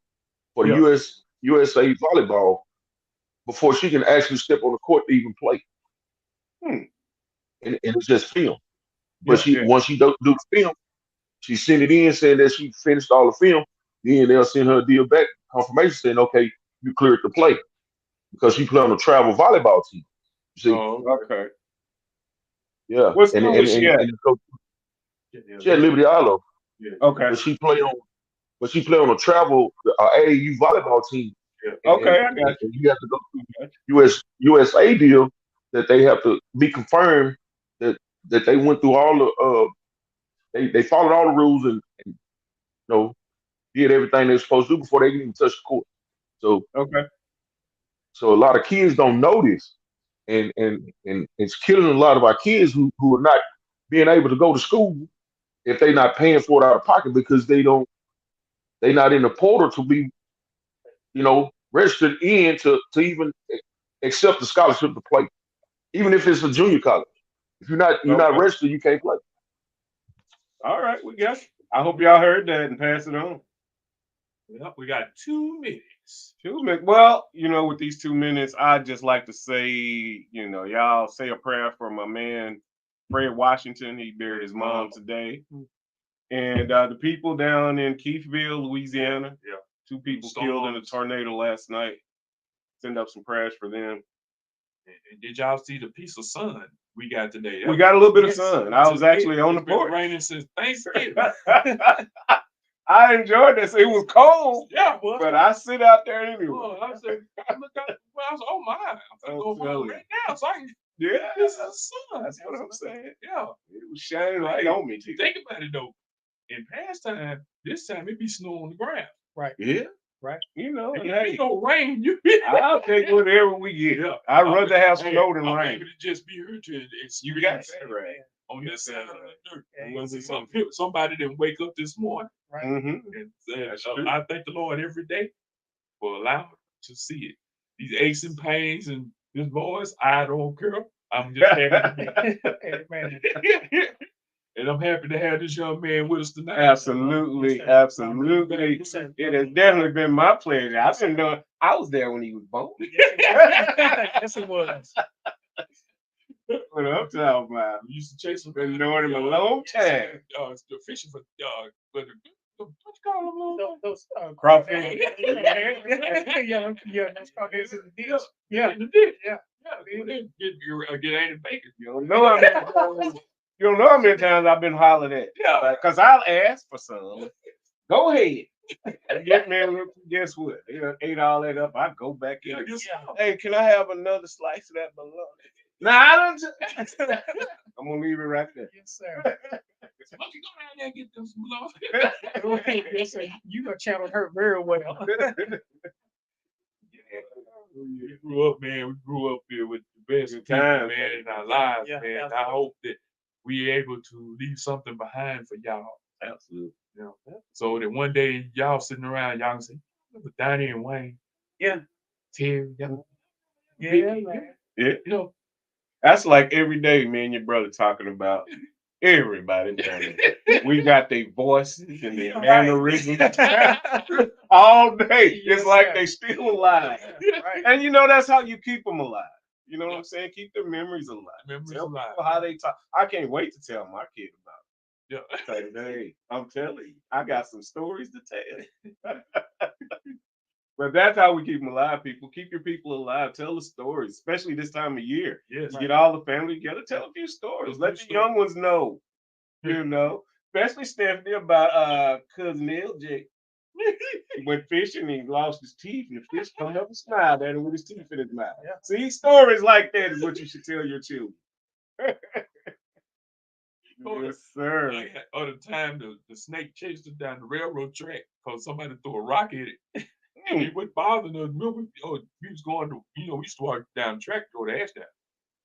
Speaker 4: for the
Speaker 2: Yeah.
Speaker 4: USA volleyball before she can actually step on the court to even play.
Speaker 2: Hmm.
Speaker 4: And it's just film. But
Speaker 2: Yeah.
Speaker 4: once she do the film, she send it in saying that she finished all the film. Then they'll send her a deal back confirmation saying, okay, you cleared to play because she play on a travel volleyball team. You see,
Speaker 1: Oh,
Speaker 2: Okay.
Speaker 4: yeah,
Speaker 2: What school is she at?
Speaker 4: She at Liberty Island,
Speaker 2: Okay.
Speaker 4: but she play on a travel AAU volleyball team.
Speaker 2: Okay, I got
Speaker 4: And you have to go through USA deal that they have to be confirmed that they went through all the they followed all the rules and did everything they're supposed to do before they can even touch the court. So
Speaker 2: Okay.
Speaker 4: so a lot of kids don't know this, and it's killing a lot of our kids who are not being able to go to school if they're not paying for it out of pocket because they're not in the portal to be registered in to even accept the scholarship to play, even if it's a junior college. If you're not
Speaker 2: Okay.
Speaker 4: registered, you can't play.
Speaker 2: All right, we got you. I hope y'all heard that and pass it on.
Speaker 1: Well, we got 2 minutes.
Speaker 2: 2 minutes. Well, with these 2 minutes, I'd just like to say, y'all say a prayer for my man, Fred Washington. He buried his mom today. And the people down in Keithville, Louisiana,
Speaker 1: Yeah.
Speaker 2: 2 people killed in a tornado last night. Send up some prayers for them.
Speaker 1: And did y'all see the piece of sun we got today?
Speaker 2: We got a little bit of
Speaker 1: Yes,
Speaker 2: sun. I was actually on the
Speaker 1: it's been
Speaker 2: porch.
Speaker 1: raining since Thanksgiving.
Speaker 2: I enjoyed this. It was cold,
Speaker 1: Yeah, well,
Speaker 2: but I sit out there anyway.
Speaker 1: I said, look out, I was, oh my, I'm gonna go
Speaker 2: tell
Speaker 1: home
Speaker 2: you.
Speaker 1: right now. So I can
Speaker 2: Yeah,
Speaker 1: this is the sun.
Speaker 2: that's what I'm saying.
Speaker 1: Yeah.
Speaker 2: It was shining right on me, too.
Speaker 1: Think about it though. In past time, this time it be snow on the ground.
Speaker 3: Right.
Speaker 2: Yeah.
Speaker 3: Right.
Speaker 2: And
Speaker 1: If
Speaker 2: hey,
Speaker 1: ain't no rain, you
Speaker 2: I'll take whatever we get.
Speaker 1: Yeah.
Speaker 2: I'd rather have snow than
Speaker 1: I'm
Speaker 2: rain.
Speaker 1: able to just be here to
Speaker 2: You got
Speaker 1: experience
Speaker 2: that right.
Speaker 1: on this side of the dirt.
Speaker 3: Yeah,
Speaker 1: Because somebody didn't wake up this morning
Speaker 3: Right.
Speaker 2: Mm-hmm.
Speaker 1: and said,
Speaker 2: That's true.
Speaker 1: I thank the Lord every day for allowing to see it. These aches and pains and this voice, I don't care. I'm just happy to
Speaker 3: Amen.
Speaker 1: be and I'm happy to have this young man with us tonight.
Speaker 2: Absolutely,
Speaker 3: Yes, sir.
Speaker 2: absolutely.
Speaker 3: Yes, sir.
Speaker 2: It has definitely been my pleasure. I've been doing. I was there when he was born.
Speaker 3: Yes, it was.
Speaker 2: What I'm talking about.
Speaker 1: We used to chase him.
Speaker 2: Been knowing him a long time.
Speaker 1: Fishing for what you call them?
Speaker 3: Those
Speaker 2: Crawfish.
Speaker 3: Yeah, that's called this is the deal. Yeah,
Speaker 1: In the ditch.
Speaker 3: yeah.
Speaker 1: Well, then get Andy Baker.
Speaker 2: You don't know how many times. You don't know how many times I've been hollered at.
Speaker 1: Yeah.
Speaker 2: Because I'll ask for some. Go ahead. And get me a little. Guess what? They done ate all that up. I go back in.
Speaker 1: Yeah, just-
Speaker 2: Hey, can I have another slice of that bologna? Nah, I don't. I'm gonna leave it right there.
Speaker 3: Yes, sir.
Speaker 1: Why don't you go down there and get them some love?
Speaker 3: Yes, sir. You gonna channel her very well.
Speaker 1: We grew up, man. We grew up here with the best
Speaker 2: Good
Speaker 1: people,
Speaker 2: times,
Speaker 1: man, in our
Speaker 3: Yeah,
Speaker 1: lives,
Speaker 3: yeah,
Speaker 1: man. I
Speaker 3: absolutely.
Speaker 1: hope that we able to leave something behind for y'all.
Speaker 2: Absolutely.
Speaker 1: You know, so that one day y'all sitting around, y'all can say, "Remember Donnie and Wayne,
Speaker 3: Yeah,
Speaker 1: Terry, y'all,
Speaker 3: yeah,
Speaker 1: Biggie,
Speaker 3: man.
Speaker 2: Yeah.
Speaker 1: you know."
Speaker 2: That's like every day, me and your brother talking about everybody down there. We got their voices and their
Speaker 3: Right.
Speaker 2: mannerisms all day.
Speaker 3: Yes,
Speaker 2: It's like
Speaker 3: sir.
Speaker 2: they still alive.
Speaker 3: Yeah, right.
Speaker 2: And you know, that's how you keep them alive. You know what I'm saying? Keep their memories alive.
Speaker 1: Memories
Speaker 2: Tell
Speaker 1: alive.
Speaker 2: people how they talk. I can't wait to tell my kid about
Speaker 1: Yeah.
Speaker 2: it. Say, hey, I'm telling you, I got some stories to tell. But that's how we keep them alive, people. Keep your people alive. Tell the stories, especially this time of year.
Speaker 1: Yes.
Speaker 2: Get all the family together. Tell a few stories.
Speaker 1: Tell a
Speaker 2: Let
Speaker 1: few
Speaker 2: the young ones know. You know, especially Stephanie about cousin LJ. He went fishing and he lost his teeth, and the fish come up and smiled at him with his teeth in his mouth.
Speaker 3: Yeah.
Speaker 2: See, stories like that is what you should tell your children. Yes, sir.
Speaker 1: Or the time the snake chased us down the railroad track because somebody threw a rock at it. And it wasn't bothering us. Remember, we was going to, we used to walk down the track to go to Ashdown.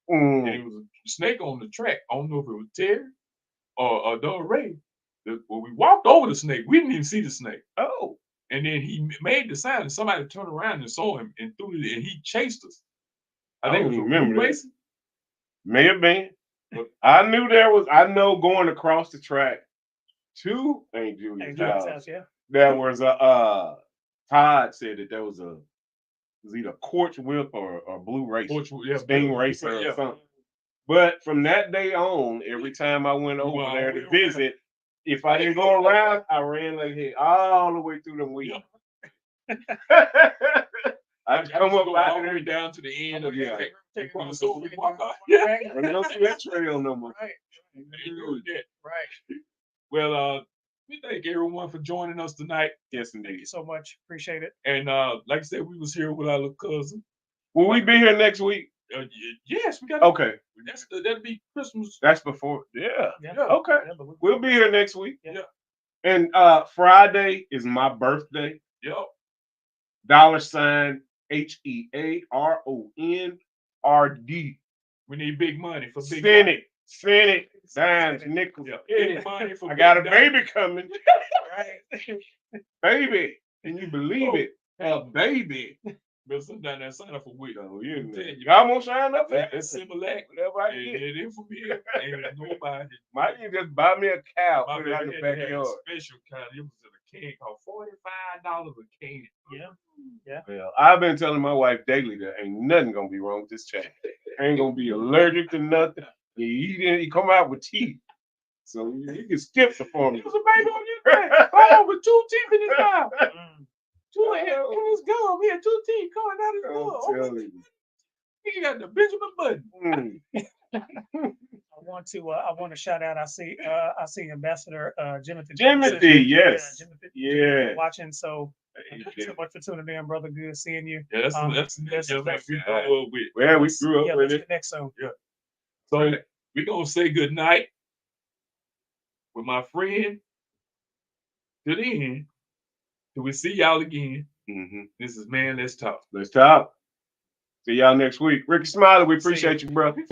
Speaker 1: And it was a snake on the track. I don't know if it was Terry or Doug Ray. When we walked over the snake, we didn't even see the snake.
Speaker 2: Oh.
Speaker 1: And then he made the sound, and somebody turned around and saw him and threw it, and he chased us.
Speaker 2: I
Speaker 1: think
Speaker 2: don't
Speaker 1: it was a
Speaker 2: remember
Speaker 1: blue
Speaker 2: that.
Speaker 1: racer.
Speaker 2: May have been. I know going across the track to Aunt Julia's
Speaker 3: And Julie's
Speaker 2: house,
Speaker 3: house, yeah.
Speaker 2: there was Todd said that there was either Corch Whip or Blue Racer, Sting Racer or something. But from that day on, every time I went over there to visit, if I didn't go around, I ran like hell all the way through the week. I'd come up
Speaker 1: all the way down to the end of the track.
Speaker 3: So
Speaker 1: we walk off.
Speaker 2: I don't see that trail no more.
Speaker 3: Right.
Speaker 1: Ain't doing that.
Speaker 3: Right.
Speaker 1: Well, we thank everyone for joining us tonight.
Speaker 2: Yes,
Speaker 3: Thank
Speaker 2: indeed.
Speaker 3: you so much. Appreciate it.
Speaker 1: And like I said, we was here with our little cousin.
Speaker 2: Will we be here next week?
Speaker 1: Yes, we got.
Speaker 2: Okay.
Speaker 1: That'll be Christmas.
Speaker 2: That's before. Yeah.
Speaker 3: Yeah.
Speaker 2: Okay.
Speaker 3: Yeah, but
Speaker 2: We'll be here next week.
Speaker 3: Yeah.
Speaker 2: And Friday is my birthday.
Speaker 1: Yep.
Speaker 2: $HearonRD.
Speaker 1: We need big money for big.
Speaker 2: Send it. Dimes, nickels.
Speaker 1: Yeah. Big money for
Speaker 2: I got a
Speaker 1: big
Speaker 2: baby coming.
Speaker 3: right.
Speaker 2: Baby. Can you believe it? A baby.
Speaker 1: But sometimes I sign up for week.
Speaker 2: Oh,
Speaker 1: I'm telling you.
Speaker 2: Y'all won't sign up for that?
Speaker 1: That's Similac.
Speaker 2: Whatever I
Speaker 1: And
Speaker 2: get.
Speaker 1: it for me. Ain't nobody.
Speaker 2: Might you just buy me a cow,
Speaker 1: My
Speaker 2: put it out in
Speaker 1: baby
Speaker 2: the
Speaker 1: had a
Speaker 2: backyard.
Speaker 1: special kind. It was in a can called $45 a can.
Speaker 3: Yeah.
Speaker 2: Well, I've been telling my wife daily that ain't nothing gonna be wrong with this child. Ain't gonna be allergic to nothing. You eat it, you come out with teeth. So you can skip the formula.
Speaker 1: It was a baby on your back. Oh, with 2 teeth in his mouth.
Speaker 3: Mm.
Speaker 1: 2 in his gum. He had 2 teeth coming out his gum.
Speaker 2: I'm telling you.
Speaker 1: He got the Benjamin Button.
Speaker 3: I want to shout out. I see Ambassador Jimothy.
Speaker 2: Timothy, yes.
Speaker 3: Jimothy watching. So thank you so much for tuning in, brother. Good seeing you.
Speaker 1: Yeah, that's we grew up with.
Speaker 2: Well, we grew up with
Speaker 3: let's
Speaker 2: it.
Speaker 3: get next song.
Speaker 1: Yeah. So we're gonna say good night with my friend to the end. Till we see y'all again.
Speaker 2: Mm-hmm.
Speaker 1: This is Man Let's Talk.
Speaker 2: Let's talk. See y'all next week. Ricky Smiley, we appreciate you, brother.